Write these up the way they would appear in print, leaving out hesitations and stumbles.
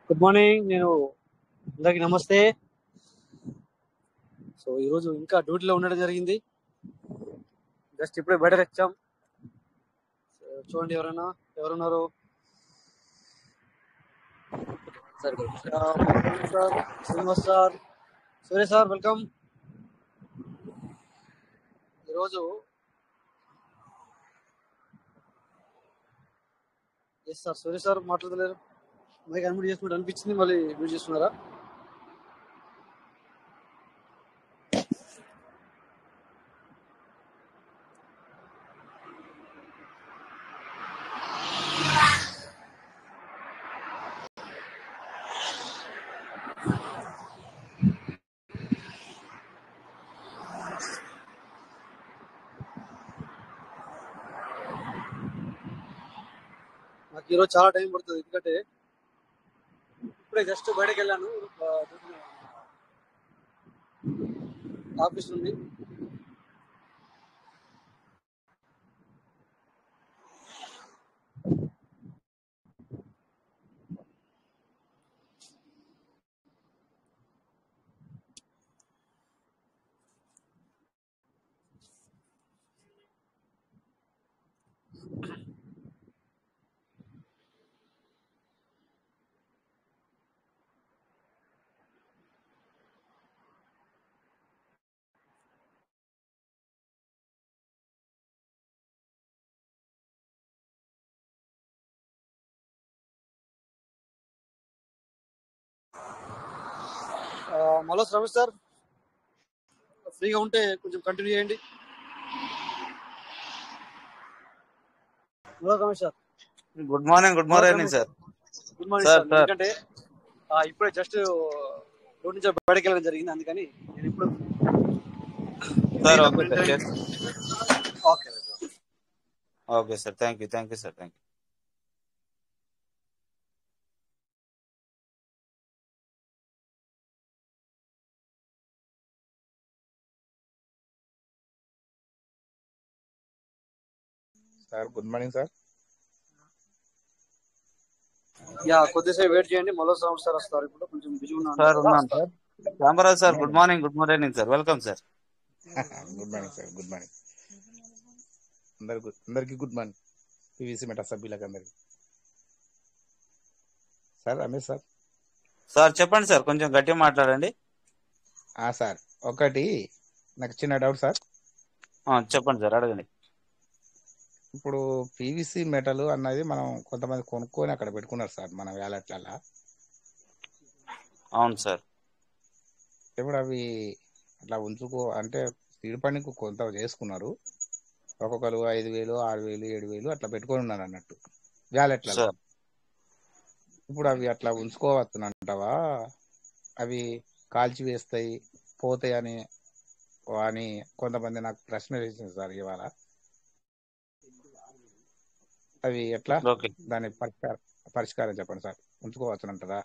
Good morning. అందరికి నమస్తే. So ఈరోజు ఇంకా డ్యూటీలో ఉండడం జరిగింది. జస్ట్ ఇప్పుడే బయటకు వచ్చాం. చూడండి ఎవరున్నారు. సార్ శ్రీనివాస్ సార్, సూర్య సార్, వెల్కమ్. ఈరోజు ఎస్ సార్, సూర్య సార్ మాట్లాడలేరు. మైక్ అన్మ్యూట్ చేసుకుంటూ అనిపించింది, మళ్ళీ మ్యూట్ చేస్తున్నారా? నాకు ఈరోజు చాలా టైం పడుతుంది, ఎందుకంటే ఇప్పుడే జస్ట్ బయటకు వెళ్ళాను. ఆఫీస్ నుండి మళ్ళీ రమేష్ సార్ ఫ్రీగా ఉంటే కొంచెం కంటిన్యూ చేయండి. మళ్ళీ Ramesh sir, good morning sir. Good morning sir. ఎందుకంటే ఇప్పుడే జస్ట్ రోడ్ నుంచి బయటకు వెళ్ళడం జరిగింది, అందుకని నేను ఇప్పుడు okay sir, thank you sir, thank you. Sir good morning sir. కొద్దిసేపు వెయిట్ చేయండి, మళ్ళీ సార్ వస్తారు. ఇప్పుడు కొంచెం బిజీ ఉన్నాను sir. Ramaraju sir, good morning sir, welcome sir. Good morning sir, good morning అందరికి గుడ్ మార్నింగ్. పివిసి మెటా సభ్యులకు అందరికి. Sir Ramesh sir. సార్ చెప్పండి సార్, కొంచెం గట్టిగా మాట్లాడండి. సార్ ఒకటి నాకు చిన్న డౌట్ సార్. చెప్పండి సార్, అడగండి. ఇప్పుడు పివిసి మెటల్ అన్నది మనం కొంతమంది కొనుక్కొని అక్కడ పెట్టుకున్నారు సార్ మన వ్యాలెట్లలో. అవును సార్. ఇప్పుడు అవి అట్లా అంటే సీడ్ ఫండింగ్ కొంత చేసుకున్నారు, ఒక్కొక్కరు 5,000, 6,000, 7,000 అట్లా పెట్టుకొని ఉన్నారు అన్నట్టు వ్యాలెట్లలో. ఇప్పుడు అవి అట్లా ఉంచుకోవచ్చునంటావా? అవి కాల్చి వేస్తాయి, పోతాయి అని కొంతమంది నాకు ప్రశ్న వేసింది సార్ ఇవాళ. అవి ఎట్లా, దాని పరిష్కారం చెప్పండి సార్. ఉంచుకోవచ్చునంటారా?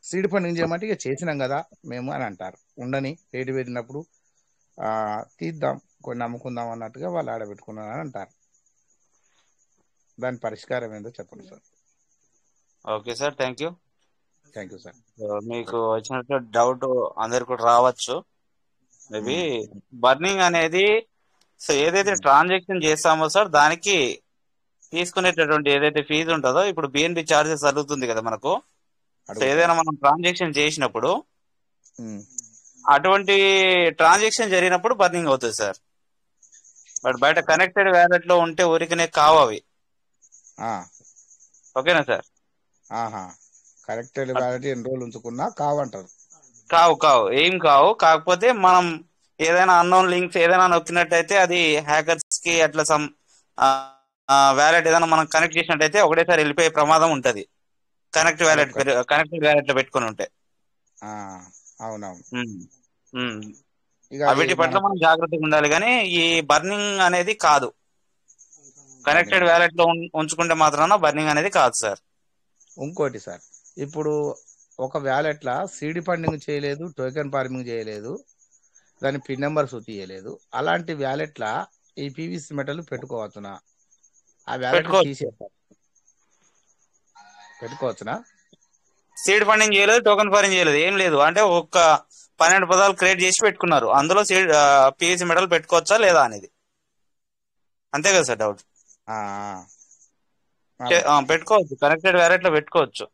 సీడ్ ఫండింగ్ చేయమంటే ఇక చేసినాం కదా మేము అని అంటారు. ఉండని రేటు పెట్టినప్పుడు తీద్దాం, కొన్ని అమ్ముకుందాం అన్నట్టుగా వాళ్ళు ఆడబెట్టుకున్నారని అంటారు. దాని పరిష్కారం ఏందో చెప్పండి sir. Okay sir, thank you sir. మీకు వచ్చినట్టు డౌట్ అందరికి కూడా రావచ్చు. మేబీ బర్నింగ్ అనేది ఏదైతే ట్రాన్సాక్షన్ చేస్తామో సార్, దానికి తీసుకునేటటువంటి ఏదైతే ఫీజు ఉంటుందో, ఇప్పుడు బిఎన్బి చార్జెస్ జరుగుతుంది కదా మనకు. ఏదైనా మనం ట్రాన్సాక్షన్ చేసినప్పుడు అటువంటి ట్రాన్సాక్షన్ జరిగినప్పుడు బర్నింగ్ అవుతుంది సార్. బట్ బయట కనెక్టెడ్ వ్యాలెట్ లో ఉంటే ఊరికనే కావు అవి. ఓకేనా సార్? కనెక్టెడ్ వ్యాలెట్ ఎన్ని రోజులు ఉంచుకున్నా కావంటారు. కావు ఏం కావు. కాకపోతే మనం ఏదైనా అన్నోన్ లింక్స్ ఏదైనా నొక్కినట్టయితే అది హ్యాకర్స్ కి అట్లా వ్యాలెట్ ఏదైనా మనం కనెక్ట్ చేసినట్టయితే ఒకటేసారి వెళ్ళిపోయే ప్రమాదం ఉంటది, కనెక్టెడ్ వ్యాలెట్ లో పెట్టుకుని ఉంటే. అవునవును. వీటి పట్ల మనం జాగ్రత్తగా ఉండాలి. కానీ ఈ బర్నింగ్ అనేది కాదు, కనెక్టెడ్ వ్యాలెట్ లో ఉంచుకుంటే మాత్రాన బర్నింగ్ అనేది కాదు సార్. ఇంకోటి సార్, ఇప్పుడు ఒక వ్యాలెట్ లా సీడ్ ఫండింగ్ చేయలేదు, టోకెన్ ఫార్మింగ్ చేయలేదు, దాని పిన్ నెంబర్స్ తీయలేదు, అలాంటి వ్యాలెట్ లా ఈ పివిసి మెటల్ పెట్టుకోవచ్చునా? ఆ వ్యాలెట్ తీసేస్తారు, పెట్టుకోవచ్చునా? సీడ్ ఫండింగ్ చేయలేదు, టోకెన్ ఫారింగ్ చేయలేదు, ఏం లేదు. అంటే ఒక్క 12 పదాలు క్రియేట్ చేసి పెట్టుకున్నారు. అందులో సీడ్ పీవీసీ మెటల్ పెట్టుకోవచ్చా లేదా అనేది, అంతే కదా సార్ డౌట్? ఆ, అవును. పెట్టుకోవచ్చు, కనెక్టెడ్ వ్యాలెట్ లో పెట్టుకోవచ్చు.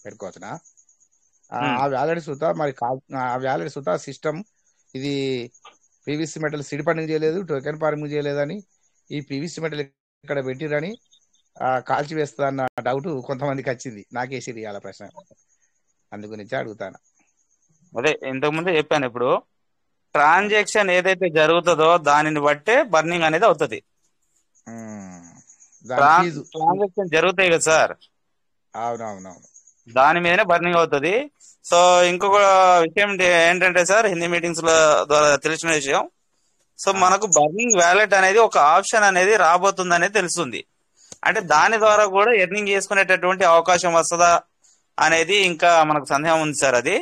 పెట్టుకోవచ్చునా? ఆ వ్యాలెట్ సుత మరి ఆ వ్యాలెట్ సుత సిస్టమ్ ఇది పీవీసీ మెటల్ సీడ్ ఫండింగ్ చేయలేదు, టోకెన్ ఫార్మింగ్ చేయలేదని, ఈ పీవీసీ మెటల్ ఇక్కడ పెట్టిరని కాల్చి వేస్తా అన్న డౌట్ కొంతమందికి వచ్చింది. నాకేసిరి ఇవాళ ప్రశ్న, అందు గురించి అడుగుతాను. అదే ఇంతకు ముందే చెప్పాను. ఇప్పుడు ట్రాన్సాక్షన్ ఏదైతే జరుగుతుందో దానిని బట్టే బర్నింగ్ అనేది అవుతుంది. ట్రాన్సాక్షన్ జరుగుతాయి కదా సార్, అవునవునవును, దాని మీదనే బర్నింగ్ అవుతుంది. సో ఇంకొక విషయం ఏంటంటే సార్, హిందీ మీటింగ్స్ ద్వారా తెలిసిన విషయం, సో మనకు బర్నింగ్ వ్యాలెట్ అనేది ఒక ఆప్షన్ అనేది రాబోతుంది అనేది తెలుస్తుంది. అంటే దాని ద్వారా కూడా ఎర్నింగ్ చేసుకునేటటువంటి అవకాశం వస్తుందా అనేది ఇంకా మనకు సందేహం ఉంది సార్. అది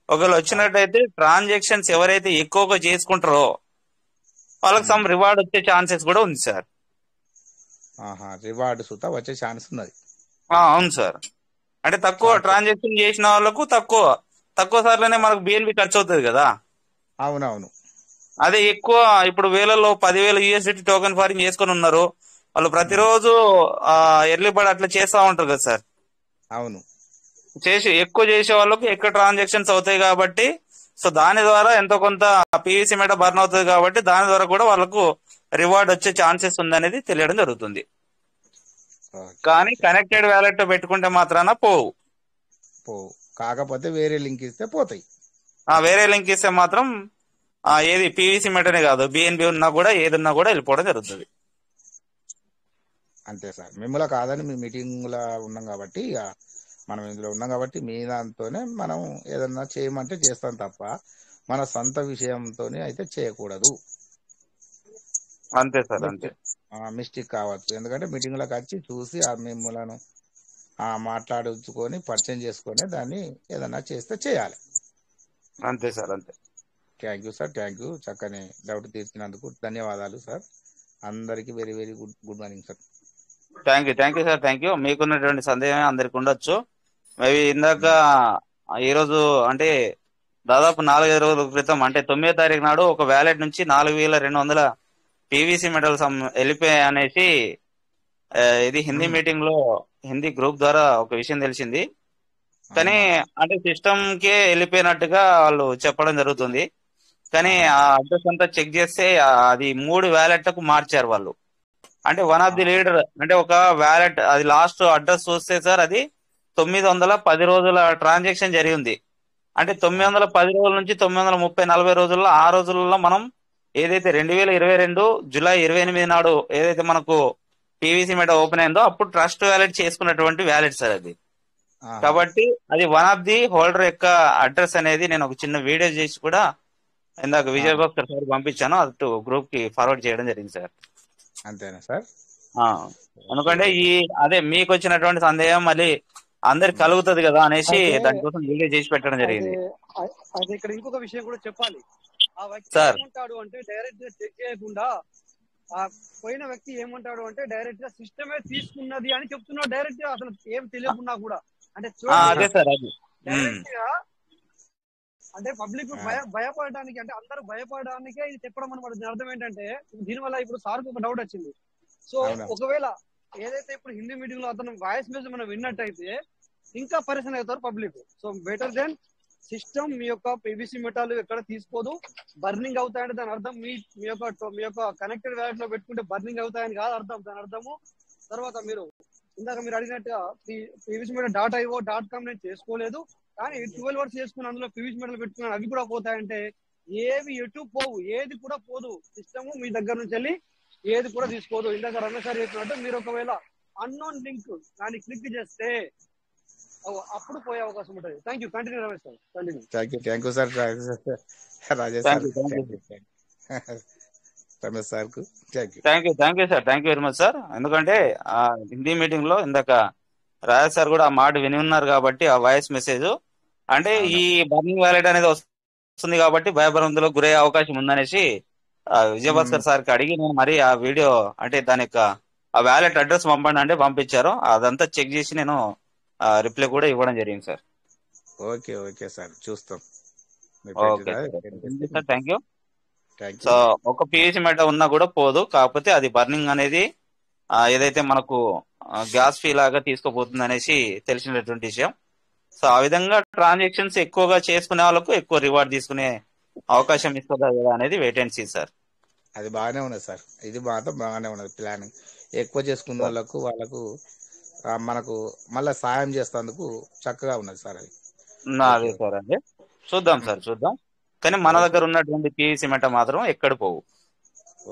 ఒకవేళ వచ్చినట్టయితే ట్రాన్సాక్షన్స్ ఎవరైతే ఎక్కువగా చేసుకుంటారో వాళ్ళకి సమ్ రివార్డ్ వచ్చే ఛాన్సెస్ కూడా ఉంది సార్. రివార్డ్ సుతా వచ్చే ఛాన్స్ ఉన్నది. అవును సార్. అంటే తక్కువ ట్రాన్సాక్షన్ చేసిన వాళ్ళకు తక్కువ సార్లోనే మనకు బిఎన్బి ఖర్చు అవుతుంది కదా. అవునవును. అదే ఎక్కువ ఇప్పుడు వేలలో 10,000 USDT టోకెన్ ఫారింగ్ చేసుకుని ఉన్నారు వాళ్ళు, ప్రతిరోజు ఎర్లీ బర్డ్ అట్లా చేస్తా ఉంటారు కదా సార్. అవును, ఎక్కువ చేసే వాళ్ళకు ఎక్కువ ట్రాన్సాక్షన్స్ అవుతాయి కాబట్టి, సో దాని ద్వారా ఎంతో కొంత పీవీసీ మీద బర్న్ అవుతుంది కాబట్టి దాని ద్వారా కూడా వాళ్ళకు రివార్డ్ వచ్చే ఛాన్సెస్ ఉందనేది తెలియడం జరుగుతుంది. కానీ కనెక్టెడ్ వ్యాలెట్ పెట్టుకుంటే మాత్రాన పోవు. కాకపోతే వేరే లింక్ ఇస్తే పోతాయి. వేరే లింక్ ఇస్తే మాత్రం ఏది పీవీసీ మెటనే కాదు, బిఎన్బి ఉన్నా కూడా ఏది ఉన్నా కూడా వెళ్ళిపోవడం జరుగుతుంది. అంతే సార్. మిమ్మల్ని కాదని మీ మీటింగ్ లో ఉన్నాం కాబట్టి, మనం ఇందులో ఉన్నాం కాబట్టి మీ దాంతోనే మనం ఏదన్నా చేయమంటే చేస్తాం తప్ప మన సొంత విషయంతోనే అయితే చేయకూడదు. అంతే సార్, అంతే. మిస్టేక్ కావచ్చు, ఎందుకంటే మీటింగ్ లోకి వచ్చి చూసి మిమ్మల్ని మాట్లాడించుకొని పరిచయం చేసుకొని దాన్ని ఏదన్నా చేస్తే చేయాలి. అంతే సార్, అంతే. Thank you sir, thank you. చక్కని డౌట్ తీర్చినందుకు ధన్యవాదాలు సార్. అందరికి very very good morning sir. Thank you sir, thank you. మీకున్నటువంటి సందేహం అందరికి ఉండొచ్చు. మేబీ ఇందాక ఈరోజు అంటే దాదాపు 4-5 రోజుల క్రితం, అంటే 9వ తారీఖు నాడు ఒక వ్యాలెట్ నుంచి 4,200 పీవీసీ మెటల్స్ వెళ్ళిపోయాయి అనేసి ఇది హిందీ మీటింగ్ లో హిందీ గ్రూప్ ద్వారా ఒక విషయం తెలిసింది. కానీ అంటే సిస్టమ్ కే వెళ్ళిపోయినట్టుగా వాళ్ళు చెప్పడం జరుగుతుంది. కానీ ఆ అడ్రస్ అంతా చెక్ చేస్తే అది 3 వ్యాలెట్లకు మార్చారు వాళ్ళు. అంటే వన్ ఆఫ్ ది లీడర్, అంటే ఒక వ్యాలెట్ అది లాస్ట్ అడ్రస్ చూస్తే సార్ అది 910 రోజుల ట్రాన్సాక్షన్ జరిగింది. అంటే 910 రోజుల నుంచి 930-40 రోజుల్లో, ఆ రోజుల్లో మనం ఏదైతే 2022 జూలై 28 నాడు ఏదైతే మనకు పీవీసీ మెట ఓపెన్ అయిందో అప్పుడు ట్రస్ట్ వ్యాలెట్ చేసుకున్నటువంటి వ్యాలెట్ సార్ అది. కాబట్టి అది వన్ ఆఫ్ ది హోల్డర్ యొక్క అడ్రస్ అనేది నేను ఒక చిన్న వీడియో చేసి కూడా ఇందాక విజయభాస్కర్ సార్ పంపించాను, అటు గ్రూప్ కి ఫార్వర్డ్ చేయడం జరిగింది సార్. అంతేనా సార్? ఎందుకంటే అదే మీకు వచ్చినటువంటి సందేహం మళ్ళీ అందరికి కలుగుతుంది కదా అనేసి దానికోసం వీడియో చేసి పెట్టడం జరిగింది. అదే ఇక్కడ ఇంకొక విషయం కూడా చెప్పాలి. ఆ వ్యక్తి ఏమంటాడు అంటే డైరెక్ట్ గా చెక్ చేయకుండా ఆ పోయిన వ్యక్తి ఏమంటాడు అంటే డైరెక్ట్ గా సిస్టమే తీసుకున్నది అని చెప్తున్నాడు. డైరెక్ట్ గా అసలు ఏం తెలియకుండా కూడా, అంటే డైరెక్ట్ గా అంటే పబ్లిక్ భయపడడానికి, అంటే అందరూ భయపడడానికే ఇది చెప్పడం అనమాట. దీని అర్థం ఏంటంటే దీనివల్ల ఇప్పుడు సార్కు ఒక డౌట్ వచ్చింది. సో ఒకవేళ ఏదైతే ఇప్పుడు హిందీ మీటింగ్ లో అతను వాయిస్ మెసేజ్ మనం విన్నట్టయితే ఇంకా పరిశ్రమ అవుతారు public. So better then system మీ యొక్క పీవీసీ మెటాలు ఎక్కడ తీసుకోదు, బర్నింగ్ అవుతాయంటే దాని అర్థం మీ యొక్క కనెక్టెడ్ వ్యాలెట్ లో పెట్టుకుంటే బర్నింగ్ అవుతాయని కాదు అర్థం. దాని అర్థము తర్వాత ఇందాక మీరు అడిగినట్టుగా పీవీసీ మెటల్ .io.com నేను చేసుకోలేదు, కానీ 12 అవర్స్ చేసుకుని అందులో పీవీసీ మెటల్ పెట్టుకున్నాను, అవి కూడా పోతాయంటే ఏవి ఎటు పోవు, ఏది కూడా పోదు. సిస్టమ్ మీ దగ్గర నుంచి వెళ్ళి ఏది కూడా తీసుకోదు. ఇందాక రమేష్ చెప్పినట్టు మీరు ఒకవేళ అన్నోన్ లింక్ దాన్ని క్లిక్ చేస్తే అప్పుడు పోయే అవకాశం ఉంటుంది. Thank you. Continue Ramesh sir, continue. Thank you sir, Rajesh sir, Ramesh sir కు thank you sir, thank you very much sir. ఎందుకంటే హిందీ మీటింగ్ లో ఇందాక రాజేష్ సార్ కూడా ఆ మాట విని ఉన్నారు కాబట్టి ఆ వాయిస్ మెసేజ్, అంటే ఈ బర్నింగ్ వ్యాలెట్ అనేది వస్తుంది కాబట్టి భయభ్రాంతులకు గురయ్యే అవకాశం ఉందనేసి విజయభాస్కర్ సార్కి అడిగి నేను మరి ఆ వీడియో, అంటే దాని యొక్క ఆ వ్యాలెట్ అడ్రస్ పంపండి అంటే పంపించారు. అదంతా చెక్ చేసి నేను రిప్లై కూడా ఇవ్వడం జరిగింది సార్. ఓకే ఓకే సార్, చూస్తాం. మీరు ఓకే పెట్టిన సార్, send థ్యాంక్ చేస్తే యూ సార్, మేము థ్యాంక్ యూ. చూస్తాం. Thank so you. ఒక పివిసి మెటల్ ఉన్నా కూడా పోదు, కాకపోతే అది బర్నింగ్ అనేది ఏదైతే మనకు గ్యాస్ ఫీ లాగా తీసుకోబోతుంది అనేసి తెలిసినటువంటి విషయం. సో ఆ విధంగా ట్రాన్సాక్షన్స్ ఎక్కువగా చేసుకునే వాళ్ళకు ఎక్కువ రివార్డ్ తీసుకునే అవకాశం ఇస్తుందా లేదా అనేది వెయిట్ అండ్ సీ సార్. అది బాగానే ఉన్నది సార్, ఇది మాత్రం బాగానే ఉన్నది ప్లానింగ్. ఎక్కువ చేసుకున్న వాళ్ళకు మనకు మళ్ళీ సాయం చేసేందుకు చక్కగా ఉన్నది సార్ అది. ఓకే అదే సార్, అదే చూద్దాం సార్, చూద్దాం. కానీ మన ఓకే దగ్గర ఉన్నటువంటి పివిసి మెటల్ మాత్రం ఎక్కడ పోవు.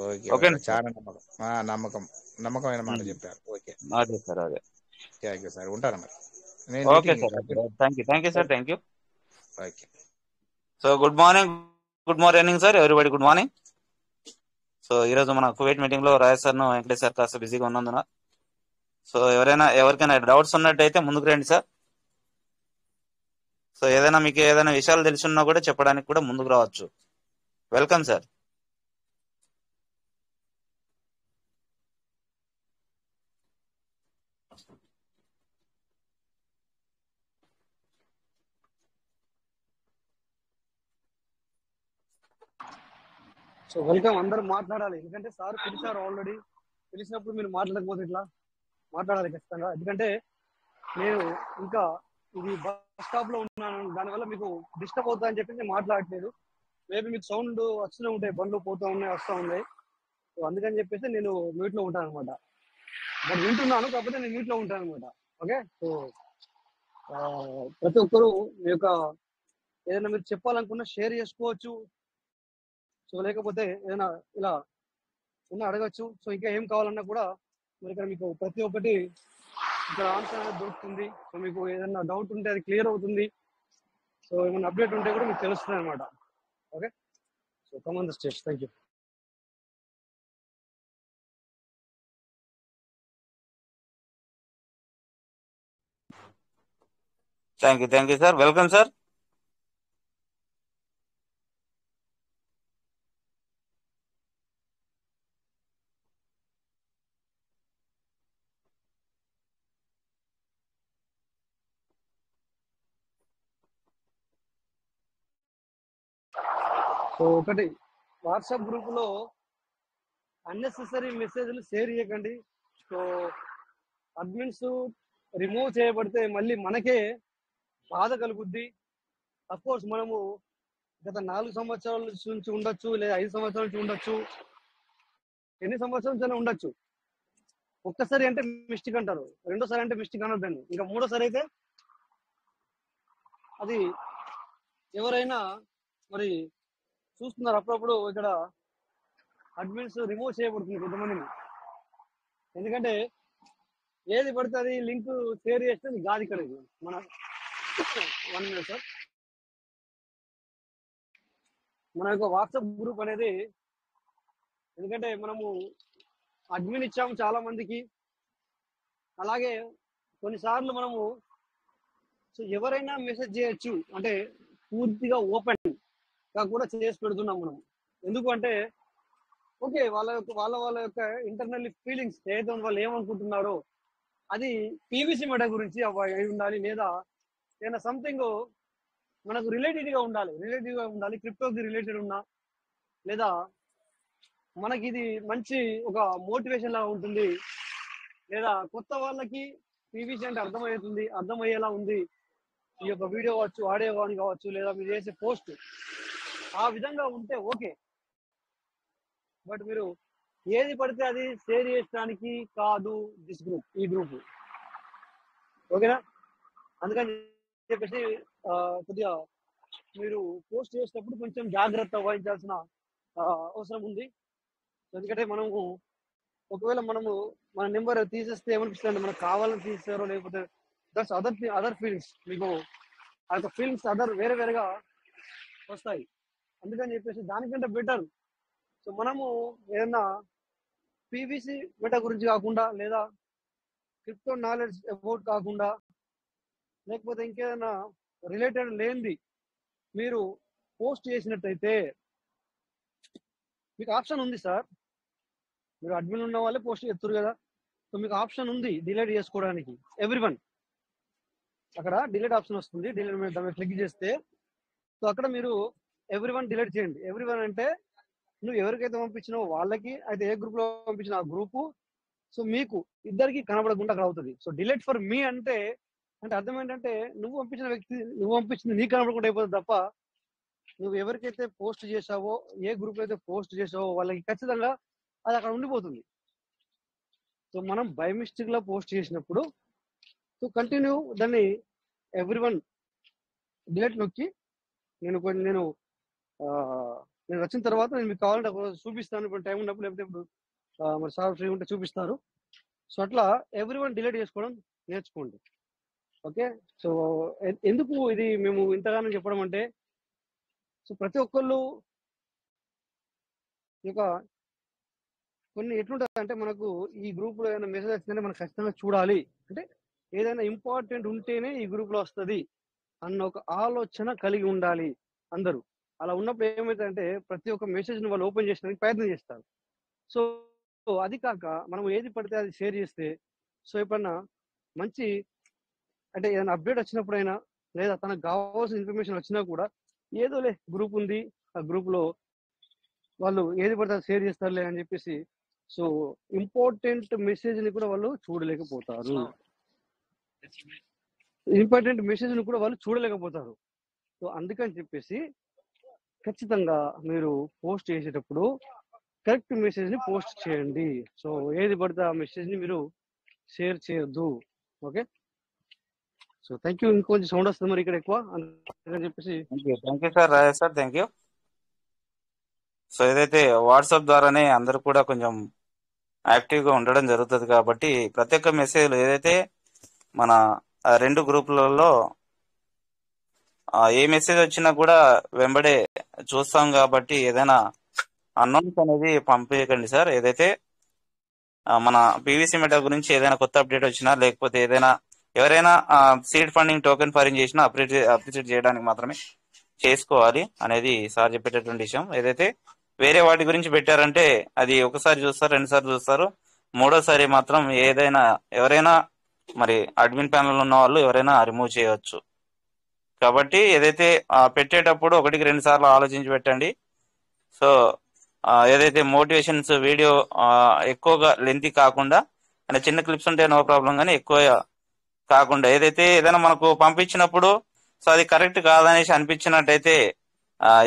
Okay okay okay, sir. చాలా నమ్మకమైన మాట చెప్పారు. ఓకే, అదే సార్, అదే. థ్యాంక్ యూ సార్, ఉంటాను మరి. నేను okay meeting sir, thank you sir, thank you. Okay. So good morning sir, everybody good morning. So ఈరోజు మన కువైట్ మీటింగ్ లో రాజేష్ సార్ వెంకటేష్ సార్ కాస్త బిజీగా ఉన్నందున, సో ఎవరికైనా డౌట్స్ ఉన్నట్టయితే ముందుకు రండి సార్. సో మీకు ఏదైనా విషయాలు తెలిసి కూడా చెప్పడానికి కూడా ముందుకు రావచ్చు. Welcome sir. సో వెల్కమ్, అందరూ మాట్లాడాలి. ఎందుకంటే సార్ పిలిచారు ఆల్రెడీ. పిలిచినప్పుడు మీరు మాట్లాడకపోతే ఇట్లా మాట్లాడాలి ఖచ్చితంగా. ఎందుకంటే నేను ఇంకా ఇది బస్ స్టాప్ లో ఉన్నాను, దానివల్ల మీకు డిస్టర్బ్ అవుతా అని చెప్పి నేను మాట్లాడట్లేదు. మేబీ మీకు సౌండ్ వస్తూనే ఉంటాయి, బండ్లు పోతూ ఉన్నాయి, వస్తూ ఉన్నాయి. సో అందుకని చెప్పేసి నేను మ్యూట్ లో ఉంటాను అనమాట. బట్ వింటున్నాను, కాకపోతే నేను మ్యూట్ లో ఉంటాను అనమాట. ఓకే. సో ప్రతి ఒక్కరూ మీ యొక్క ఏదైనా మీరు చెప్పాలనుకున్నా షేర్ చేసుకోవచ్చు. సో లేకపోతే ఏదైనా ఇలా అడగచ్చు. సో ఇంకా ఏం కావాలన్నా కూడా మరి ఇక్కడ మీకు ప్రతి ఒక్కటి ఇక్కడ ఆన్సర్ అనేది దొరుకుతుంది. సో మీకు ఏదైనా డౌట్ ఉంటే అది క్లియర్ అవుతుంది. సో ఏమైనా అప్డేట్ ఉంటే కూడా మీకు తెలుస్తుంది అనమాట. Okay. So come on the stage. Thank you. Thank you sir, welcome sir. So ఒకటి, వాట్సాప్ గ్రూప్ లో అన్నెసెసరీ మెసేజ్లు షేర్ చేయకండి. సో అడ్మిన్స్ రిమూవ్ చేయబడితే మళ్ళీ మనకే బాధ కలుగుద్ది. అఫ్ కోర్స్ మనము గత 4 సంవత్సరాల నుంచి ఉండొచ్చు, లేదా 5 సంవత్సరాల నుంచి ఉండొచ్చు, ఎన్ని సంవత్సరాల నుంచి ఉండొచ్చు. ఒక్కసారి అంటే మిస్టేక్ అంటారు, రెండోసారి అంటే మిస్టేక్ అనొద్దండి, ఇంకా మూడోసారి అయితే అది ఎవరైనా మరి చూస్తున్నారు. అప్పుడప్పుడు ఇక్కడ అడ్మిన్స్ రిమూవ్ చేయబడుతుంది కొంతమందిని. ఎందుకంటే ఏది పడితే అది లింక్ షేర్ చేస్తే అది కాదు. ఇక్కడ ఇది మన 1 మినిట్ సార్. మన యొక్క వాట్సాప్ గ్రూప్ అనేది, ఎందుకంటే మనము అడ్మిన్ ఇచ్చాము చాలా మందికి, అలాగే కొన్నిసార్లు మనము సో ఎవరైనా మెసేజ్ చేయొచ్చు అంటే పూర్తిగా ఓపెన్ గా కూడా చేసి పెడుతున్నాం మనం. ఎందుకు అంటే ఓకే, వాళ్ళ యొక్క ఇంటర్నల్ ఫీలింగ్స్ ఏదైతే వాళ్ళు ఏమనుకుంటున్నారో అది పీవీసీ మెటల్ గురించి అయి ఉండాలి, లేదా ఏదైనా సంథింగ్ మనకు రిలేటెడ్ గా ఉండాలి, క్రిప్టోకి రిలేటెడ్ ఉన్నా, లేదా మనకి ఇది మంచి ఒక మోటివేషన్ లాగా ఉంటుంది, లేదా కొత్త వాళ్ళకి పీవీసీ అంటే అర్థమయ్యేలా ఉంది ఈ యొక్క వీడియో కావచ్చు, ఆడియో కానీ కావచ్చు, లేదా మీరు చేసే పోస్ట్ ఆ విధంగా ఉంటే ఓకే. బట్ మీరు ఏది పడితే అది షేర్ చేయడానికి కాదు ఈ గ్రూప్. ఓకేనా? అందుకని చెప్పేసి కొద్దిగా మీరు పోస్ట్ చేసేటప్పుడు కొంచెం జాగ్రత్త వహించాల్సిన అవసరం ఉంది. ఎందుకంటే మనము ఒకవేళ మన నెంబర్ తీసేస్తే ఏమనిపిస్తుంది, మనకు కావాలని తీసేస్తారో, లేకపోతే దట్స్ అదర్ ఫీలింగ్స్, మీకు ఆ యొక్క ఫీలింగ్స్ వేరేగా వస్తాయి. అందుకని చెప్పేసి దానికంటే బెటర్ సో మనము ఏదన్నా పీవీసీ మెటా గురించి కాకుండా, లేదా క్రిప్టో నాలెడ్జ్ అబౌట్ కాకుండా, లేకపోతే ఇంకేదైనా రిలేటెడ్ లేనిది మీరు పోస్ట్ చేసినట్టయితే మీకు ఆప్షన్ ఉంది సార్. మీరు అడ్మిన్ ఉన్న వాళ్ళే పోస్ట్ చేస్తారు కదా, సో మీకు ఆప్షన్ ఉంది డిలీట్ చేసుకోవడానికి. ఎవ్రీవన్ అక్కడ డిలీట్ ఆప్షన్ వస్తుంది. డిలీట్ మీద దాన్ని క్లిక్ చేస్తే సో అక్కడ మీరు ఎవ్రీవన్ డిలీట్ చేయండి. ఎవ్రీవన్ అంటే నువ్వు ఎవరికైతే పంపించినావో వాళ్ళకి, అయితే ఏ గ్రూప్ లో పంపించిన ఆ గ్రూపు, సో మీకు ఇద్దరికి కనబడకుండా అక్కడ అవుతుంది. సో డిలీట్ ఫర్ మీ అంటే అర్థం ఏంటంటే నువ్వు పంపించింది నీకు కనబడకుండా అయిపోతుంది తప్ప నువ్వు ఎవరికైతే పోస్ట్ చేసావో, ఏ గ్రూప్ అయితే పోస్ట్ చేసావో వాళ్ళకి ఖచ్చితంగా అది అక్కడ ఉండిపోతుంది. సో మనం బై మిస్టేక్ లో పోస్ట్ చేసినప్పుడు సో కంటిన్యూ దాన్ని ఎవ్రీవన్ డిలీట్ నొక్కి నేను వచ్చిన తర్వాత నేను మీకు కావాలంటే చూపిస్తాను. ఇప్పుడు టైం ఉన్నప్పుడు, లేకపోతే ఇప్పుడు మరి సార్ ఫ్రీ ఉంటే చూపిస్తారు. సో అట్లా ఎవ్రీవన్ డిలీట్ చేసుకోవడం నేర్చుకోండి. ఓకే. సో ఎందుకు ఇది మేము ఇంతగానో చెప్పడం అంటే, సో ప్రతి ఒక్కళ్ళు ఇక కొన్ని ఎట్లుంటుంది అంటే, మనకు ఈ గ్రూప్ లో ఏదైనా మెసేజ్ వచ్చిందంటే మనం ఖచ్చితంగా చూడాలి, అంటే ఏదైనా ఇంపార్టెంట్ ఉంటేనే ఈ గ్రూప్ లో వస్తుంది అన్న ఒక ఆలోచన కలిగి ఉండాలి అందరూ. అలా ఉన్నప్పుడు ఏమవుతుందంటే ప్రతి ఒక్క మెసేజ్ ని వాళ్ళు ఓపెన్ చేసడానికి ప్రయత్నం చేస్తారు. సో అది కాక మనం ఏది పడితే అది షేర్ చేస్తే, సో ఎప్పుడన్నా మంచి అంటే ఏదైనా అప్డేట్ వచ్చినప్పుడైనా, లేదా తనకు కావాల్సిన ఇన్ఫర్మేషన్ వచ్చినా కూడా ఏదోలే గ్రూప్ ఉంది, ఆ గ్రూప్ లో వాళ్ళు ఏది పడితే అది షేర్ చేస్తారులే అని చెప్పేసి సో ఇంపార్టెంట్ మెసేజ్ ని కూడా వాళ్ళు చూడలేకపోతారు. సో అందుకని చెప్పేసి ఖచ్చితంగా మీరు పోస్ట్ చేసేటప్పుడు కరెక్ట్ మెసేజ్ ని పోస్ట్ చేయండి. సో ఏది పడితే ఆ మెసేజ్ ని మీరు షేర్ చేయొద్దు. ఓకే. So thank you. ఇంకొంచెం సౌండ్ వస్తుంది మరి ఇక్కడ ఎక్కువ, అందుకని చెప్పేసి. Thank you sir, Rajesh sir, thank you. So ఏదైతే వాట్సాప్ ద్వారానే అందరూ కూడా కొంచెం యాక్టివ్ గా ఉండడం జరుగుతుంది కాబట్టి ప్రతి ఒక్క మెసేజ్ ఏదైతే మన రెండు గ్రూపులలో ఏ మెసేజ్ వచ్చినా కూడా వెంబడే చూస్తాం కాబట్టి ఏదైనా అన్నౌన్స్ అనేది పంపించకండి సార్. ఏదైతే మన పీవీసీ మెటా గురించి ఏదైనా కొత్త అప్డేట్ వచ్చినా, లేకపోతే ఏదైనా ఎవరైనా సీడ్ ఫండింగ్ టోకెన్ ఫైరింగ్ చేసినా అప్రిషియేట్ చేయడానికి మాత్రమే చేసుకోవాలి అనేది సార్ చెప్పేటటువంటి విషయం. ఏదైతే వేరే వాటి గురించి పెట్టారంటే అది ఒకసారి చూస్తారు, రెండుసార్లు చూస్తారు, మూడోసారి మాత్రం ఎవరైనా మరి అడ్మిన్ ప్యానల్ ఉన్న వాళ్ళు ఎవరైనా రిమూవ్ చేయవచ్చు. కాబట్టి ఏదైతే పెట్టేటప్పుడు 1-2 సార్లు ఆలోచించి పెట్టండి. సో ఏదైతే మోటివేషన్స్ వీడియో ఎక్కువగా లెంతీ కాకుండా, అంటే చిన్న క్లిప్స్ ఉంటే నో ప్రాబ్లం, కానీ ఎక్కువ కాకుండా ఏదైనా మనకు పంపించినప్పుడు సో అది కరెక్ట్ కాదనేసి అనిపించినట్టయితే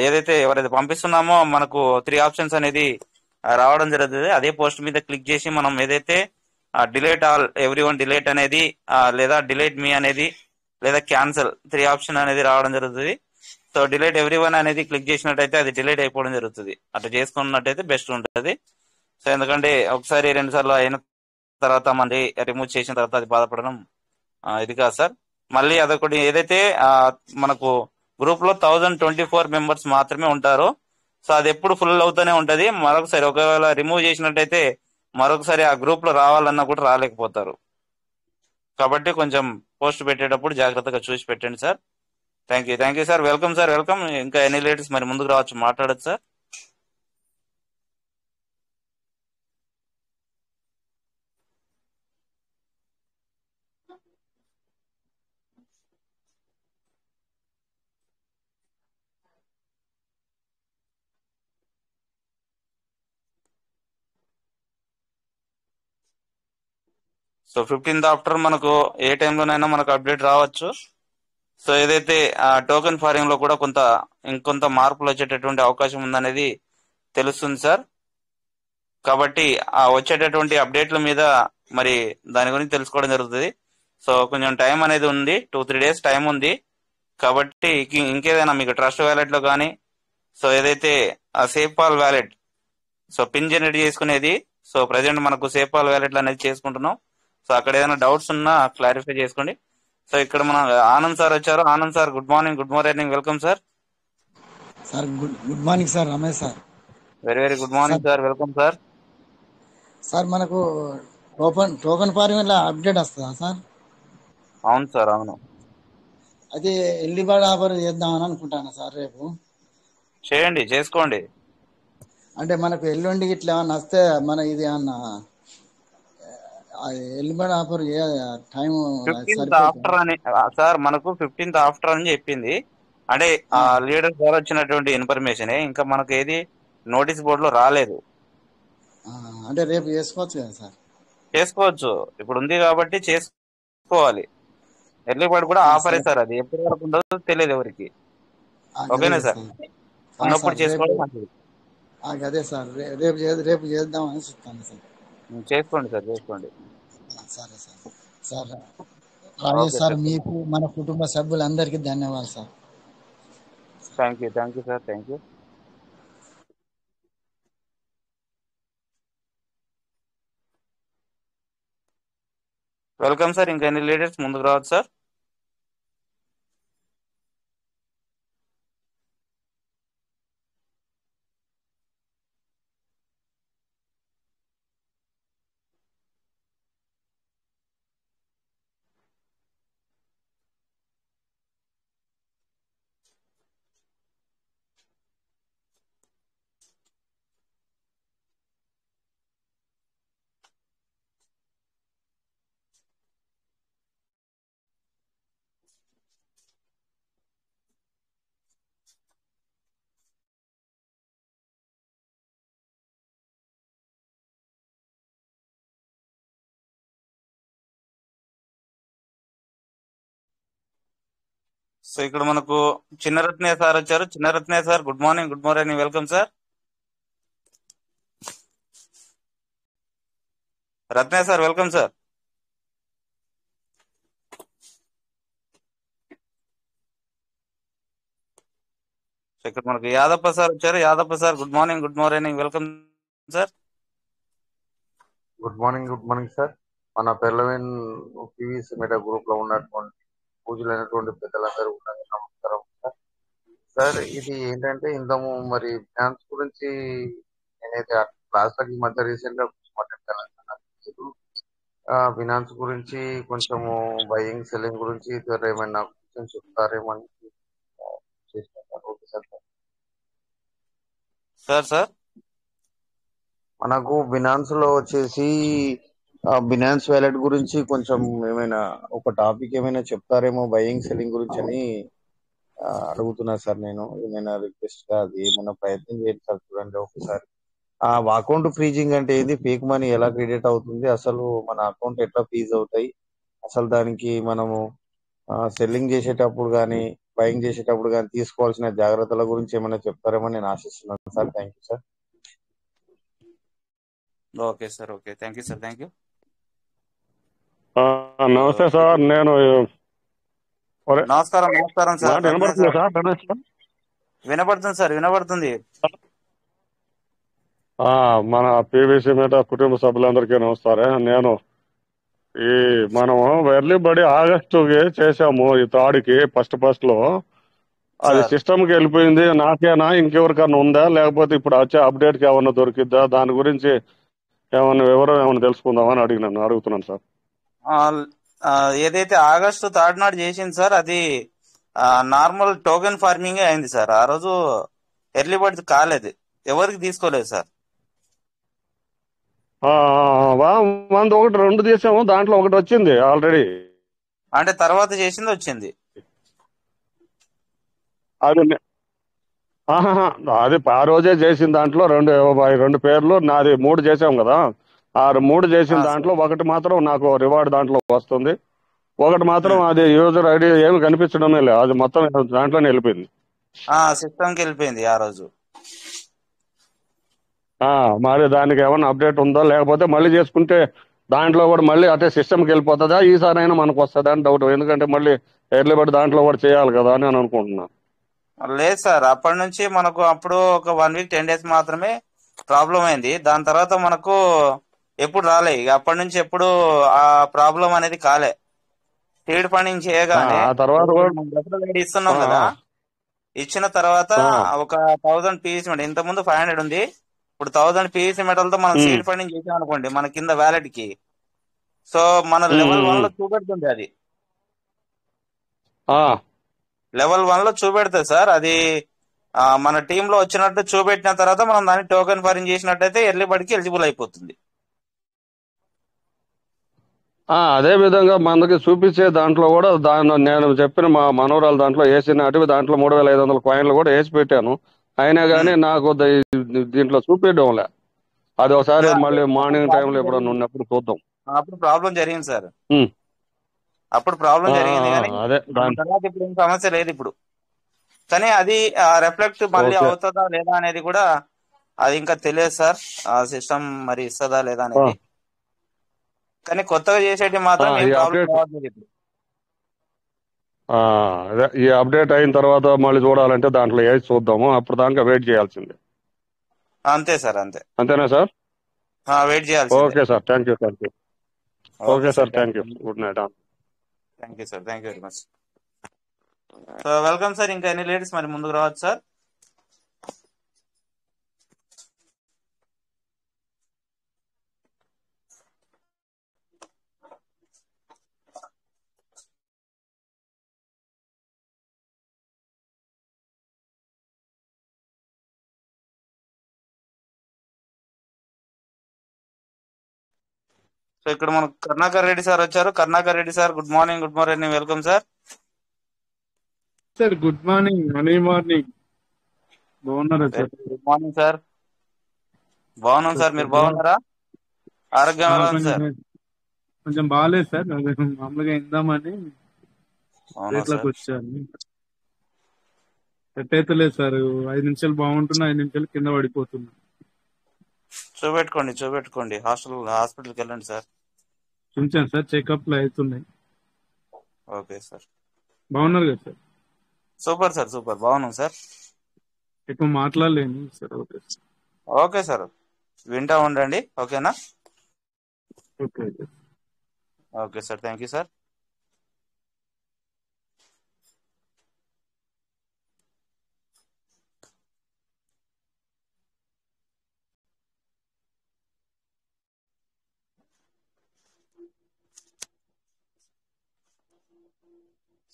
ఏదైతే ఎవరైతే పంపిస్తున్నామో మనకు 3 ఆప్షన్స్ అనేది రావడం జరుగుతుంది. అదే పోస్ట్ మీద క్లిక్ చేసి మనం ఏదైతే డిలీట్ ఆల్, ఎవ్రీవన్ డిలీట్ అనేది, లేదా డిలీట్ మీ అనేది, లేదా క్యాన్సల్ 3 ఆప్షన్ అనేది రావడం జరుగుతుంది. సో డిలీట్ ఎవ్రీవన్ అనేది క్లిక్ చేసినట్టయితే అది డిలీట్ అయిపోవడం జరుగుతుంది. అట్లా చేసుకున్నట్టయితే బెస్ట్ ఉంటుంది. సో ఎందుకంటే ఒకసారి 2 సార్లు అయిన తర్వాత మళ్ళీ రిమూవ్ చేసిన తర్వాత అది బాధపడడం ఇది కాదు సార్. మళ్ళీ అదొకటి, ఏదైతే మనకు గ్రూప్ లో 1024 మెంబర్స్ మాత్రమే ఉంటారు. సో అది ఎప్పుడు ఫుల్ అవుతూనే ఉంటది. మరొకసారి ఒకవేళ రిమూవ్ చేసినట్టయితే మరొకసారి ఆ గ్రూప్ లో రావాలన్నా కూడా రాలేకపోతారు. కాబట్టి కొంచెం పోస్ట్ పెట్టేటప్పుడు జాగ్రత్తగా చూసి పెట్టండి sir. Thank you sir. Welcome sir, welcome. ఇంకా ఎనీ లేడీస్ మరి ముందుకు రావచ్చు, మాట్లాడచ్చు సార్. సో 15th ఆఫ్టర్ మనకు ఏ టైంలోనైనా మనకు అప్డేట్ రావచ్చు. సో ఏదైతే టోకెన్ ఫారింగ్ లో కూడా ఇంకొంత మార్పులు వచ్చేటటువంటి అవకాశం ఉందనేది తెలుస్తుంది సార్. కాబట్టి ఆ వచ్చేటటువంటి అప్డేట్ల మీద మరి దాని గురించి తెలుసుకోవడం జరుగుతుంది. సో కొంచెం టైం అనేది ఉంది, 2-3 డేస్ టైం ఉంది. కాబట్టి ఇంకేదైనా మీకు ట్రస్ట్ వ్యాలెట్ లో కానీ, సో ఏదైతే ఆ సేఫ్పాల్ వ్యాలెట్, సో పిన్ జనరేట్ చేసుకునేది, సో ప్రజెంట్ మనకు సేఫ్పాల్ వ్యాలెట్లు అనేది చేసుకుంటున్నాం. సో అక్కడ ఏదైనా డౌట్స్ ఉన్నా క్లారిఫై చేసుకోండి. సో ఇక్కడ మన ఆనంద్ సార్ వచ్చారు. Anand sir, good morning, welcome sir. Sir good morning sir, Ramesh sir. Very good morning sir, welcome sir. Sir మనకు టోకెన్ ఫార్మింగ్ అప్డేట్ వస్తుందా సార్? అవును సార్, అవును. అది ఎల్లి బర్డ్ ఆఫర్ చేద్దామని అనుకుంటాను సార్. రేపు చేయండి, చేసుకోండి. అంటే మనకు ఎల్లుండి ఇట్లా ఏమన్నా వస్తే మన ఇది ఏమన్నా ఎల్లిబడి ఆఫర్ టైం 15th ఆఫ్టర్ సరిపోతుంది. అని సార్ మనకు 15th ఆఫ్టర్ అని చెప్పింది. అంటే ఆ లీడర్ ద్వారా వచ్చినటువంటి ఇన్ఫర్మేషన్ ఇంకా మనకు ఏది నోటీస్ బోర్డు లో రాలేదు. అంటే రేపు చేసుకోవచ్చు కదా సార్? చేసుకోవచ్చు, ఇప్పుడు ఉంది కాబట్టి చేసుకోవాలి. ఎర్లీ బర్డ్ కూడా ఆఫరే సరే. సార్, అది ఎప్పటి వరకు ఉండదో తెలియదు ఎవరికి. గదే ఓకేనా సార్? సార్. ఉన్నప్పుడు సార్ రేపు చేసుకోవడం మంచిది. గదే సార్ రేపు చేద్దామని చెప్తాను సార్. చేసుకోండి సార్, చేసుకోండి. సరే sir. Sir Rajesh okay sir, sir, మీకు మన కుటుంబ సభ్యులందరికీ ధన్యవాదాలు sir. Thank you sir, thank you. Welcome sir. ఇంకా ఎన్ని లీడర్స్ ముందుకు రావచ్చు సార్? సో ఇక్కడ మనకు చిన్నరత్నయ్య సార్ వచ్చారు. Chinnaratnayya sir, good morning. Welcome sir. Ratnayya sir, welcome sir. So ఇక్కడ మనకు యాదప్ప సార్ వచ్చారు. Yadappa sir, good morning. Welcome sir. Good morning sir. మన పెర్లవెన్ పీవీసీ మీడియా గ్రూప్ లో ఉన్నటువంటి పూజలైనటువంటి పెద్దలందరూ ఉన్నారు. నమస్కారం సార్. సార్ ఇది ఏంటంటే ఇంతము మరి ఫినాన్స్ గురించి నేనైతే క్లాస్ ఈ మధ్య రీసెంట్ గా మాట్లాడతాను. ఫినాన్స్ గురించి కొంచెము బయింగ్ సెల్లింగ్ గురించి ఏమైనా కొంచెం చెప్తారేమో అని చేస్తాను. Okay sir. సార్ మనకు బినాన్స్ లో వచ్చేసి బినాన్స్ వ్యాలెట్ గురించి కొంచెం ఏమైనా ఒక టాపిక్ ఏమైనా చెప్తారేమో బయింగ్ సెల్లింగ్ గురించి అని అడుగుతున్నా సార్. నేను ఏమైనా రిక్వెస్ట్ గా అది ఏమైనా ప్రయత్నం చేయండి సార్. చూడండి ఒకసారి. అకౌంట్ ఫ్రీజింగ్ అంటే ఏంది, ఫేక్ మనీ ఎలా క్రెడిట్ అవుతుంది, అసలు మన అకౌంట్ ఎట్లా ఫ్రీజ్ అవుతాయి, అసలు దానికి మనము సెల్లింగ్ చేసేటప్పుడు కానీ బయింగ్ చేసేటప్పుడు కానీ తీసుకోవాల్సిన జాగ్రత్తల గురించి ఏమైనా చెప్తారేమో నేను ఆశిస్తున్నాను sir. Thank you sir. Okay sir. Okay, thank you sir. నమస్తే సార్. నేను నమస్కారం సార్. వినపడుతుంది సార్? వినపడుతుంది. మన పీవీసీ మీద కుటుంబ సభ్యులందరికీ నమస్కారం. నేను మనము ఎర్లీ బడి ఆగస్టుకి చేసాము. ఈ తాడికి ఫస్ట్ లో అది సిస్టమ్ కి వెళ్ళిపోయింది. నాకేనా ఇంకెవరికన్నా ఉందా, లేకపోతే ఇప్పుడు వచ్చే అప్డేట్ కి ఏమన్నా దొరికిద్దా, దాని గురించి ఏమన్నా వివరం ఏమన్నా తెలుసుకుందామని అడుగుతున్నాను సార్. ఏదైతే ఆగస్టు 3rd నాడు చేసింది సార్, అది నార్మల్ టోకెన్ ఫార్మింగ్ అయింది సార్. ఆ రోజు ఎర్లీ బర్డ్ కాలేదు, ఎవరికి తీసుకోలేదు సార్. మనది ఒకటి 2 చేసాము, దాంట్లో ఒకటి వచ్చింది ఆల్రెడీ. అంటే తర్వాత చేసింది వచ్చింది అది ఆ రోజే చేసిన దాంట్లో 2 పేర్లు నాది 3 చేసాం కదా. ఆ 3 చేసిన దాంట్లో ఒకటి మాత్రం నాకు రివార్డ్ దాంట్లో వస్తుంది, ఒకటి మాత్రం అది యూజర్ ఐడి ఏమి కనిపించడమే లేదు. అది మొత్తం దాంట్లోనే వెళ్ళిపోయింది, సిస్టమ్కి వెళ్ళిపోయింది ఆ రోజు. మరి దానికి ఏమైనా అప్డేట్ ఉందో, లేకపోతే మళ్ళీ చేసుకుంటే దాంట్లో కూడా మళ్ళీ అదే సిస్టమ్కి వెళ్ళిపోతుందా, ఈసారి అయినా మనకు వస్తుందా అని డౌట్. ఎందుకంటే మళ్ళీ ఎర్లీ బడి దాంట్లో కూడా చేయాలి కదా అని నేను అనుకుంటున్నాను. లేదు సార్, అప్పటి నుంచి మనకు అప్పుడు ఒక 1 వీక్ 10 days మాత్రమే ప్రాబ్లం అయింది. దాని తర్వాత మనకు ఎప్పుడు రాలే. ఇక అప్పటి నుంచి ఎప్పుడు ఆ ప్రాబ్లం అనేది కాలే. సీడ్ ఫండింగ్ చేయగానే ఇస్తున్నాం కదా, ఇచ్చిన తర్వాత ఒక 1000 పీవీసీ మెటల్, ఇంత ముందు 500 ఉంది, ఇప్పుడు 1000 పీవీసీ మెటల్ తో మనం సీడ్ ఫండింగ్ చేసాం అనుకోండి మన కింద వ్యాలెట్ కి. సో మన లెవెల్ 1 లో చూపెడుతుంది, అది లెవెల్ 1 లో చూపెడుతుంది సార్. అది మన టీమ్ లో వచ్చినట్టు చూపెట్టిన తర్వాత మనం దాన్ని టోకెన్ ఫారింగ్ చేసినట్టయితే ఎర్లీ బర్డ్ కి ఎలిజిబుల్ అయిపోతుంది. అదే విధంగా మనకి చూపించే దాంట్లో కూడా నేను చెప్పిన మా మనోరాలు దాంట్లో వేసిన అటు దాంట్లో 3500 కాయిన్లు కూడా వేసి పెట్టాను. అయినా కానీ నాకు దీంట్లో చూపించడంలే. అది ఒకసారి మళ్ళీ మార్నింగ్ టైంలో ఎప్పుడన్నా ఉన్నప్పుడు చూద్దాం. అప్పుడు ప్రాబ్లం జరిగింది సార్, ఉమ్. అప్పుడు ప్రాబ్లం జరిగింది కానీ అదే తర్వాత ఇప్పుడు ఏం సమస్య లేదు ఇప్పుడు. కానీ అది రిఫ్లెక్ట్ మళ్ళీ ఓకే. అవుతుందా లేదా అనేది కూడా అది ఇంకా తెలియదు సార్, ఆ సిస్టమ్ మరి ఇస్తుందా లేదా అనేది. కానీ కొత్తగా చేసేటి మాత్రం ఏం ఈ ప్రాబ్లం అప్డేట్ రావట్లేదు ఇప్పుడు. అదే ఈ అప్డేట్ అయిన తర్వాత మళ్ళీ చూడాలంటే దాంట్లో వేసి చూద్దాము. అప్పుడు దాకా వెయిట్ చేయాల్సిందే. అంతే సార్, అంతే. అంతేనా సార్? వెయిట్ చేయాల్సిందే. Okay sir, thank you. Okay sir, thank you. Good night. Thank you sir, thank you very much. So welcome sir. ఇంకా ఎన్ని లేడీస్ మరి ముందుకు రావచ్చు సార్? సో ఇక్కడ మనకు కరుణాకర్ రెడ్డి సార్ వచ్చారు. Karunakar Reddy sir, good morning. Good morning, welcome sir. Sir good morning. Morning బాగున్నారా sir? Good morning sir. బాగున్నాం సార్, మీరు బాగున్నారా? ఆరోగ్యం ఎలా ఉంది సార్? కొంచెం బాగాలేదు సార్, మామూలుగా ఇందామని రేట్లోకి వచ్చాను. సెట్ అయితే లేదు సార్. 5 నిమిషాలు బాగుంటున్నా, 5 నిమిషాలు కింద పడిపోతున్నా. చూపెట్టుకోండి హాస్పిటల్కి వెళ్ళండి సార్. చూపించాను సార్, చెకప్లు అవుతున్నాయి. Okay sir. బాగున్నారు కదా సార్? సూపర్ సార్, సూపర్, బాగున్నాం సార్. ఎక్కువ మాట్లాడలేను sir. Okay sir. Okay sir, వింటా ఉండండి. ఓకేనా? Okay okay sir, thank you sir.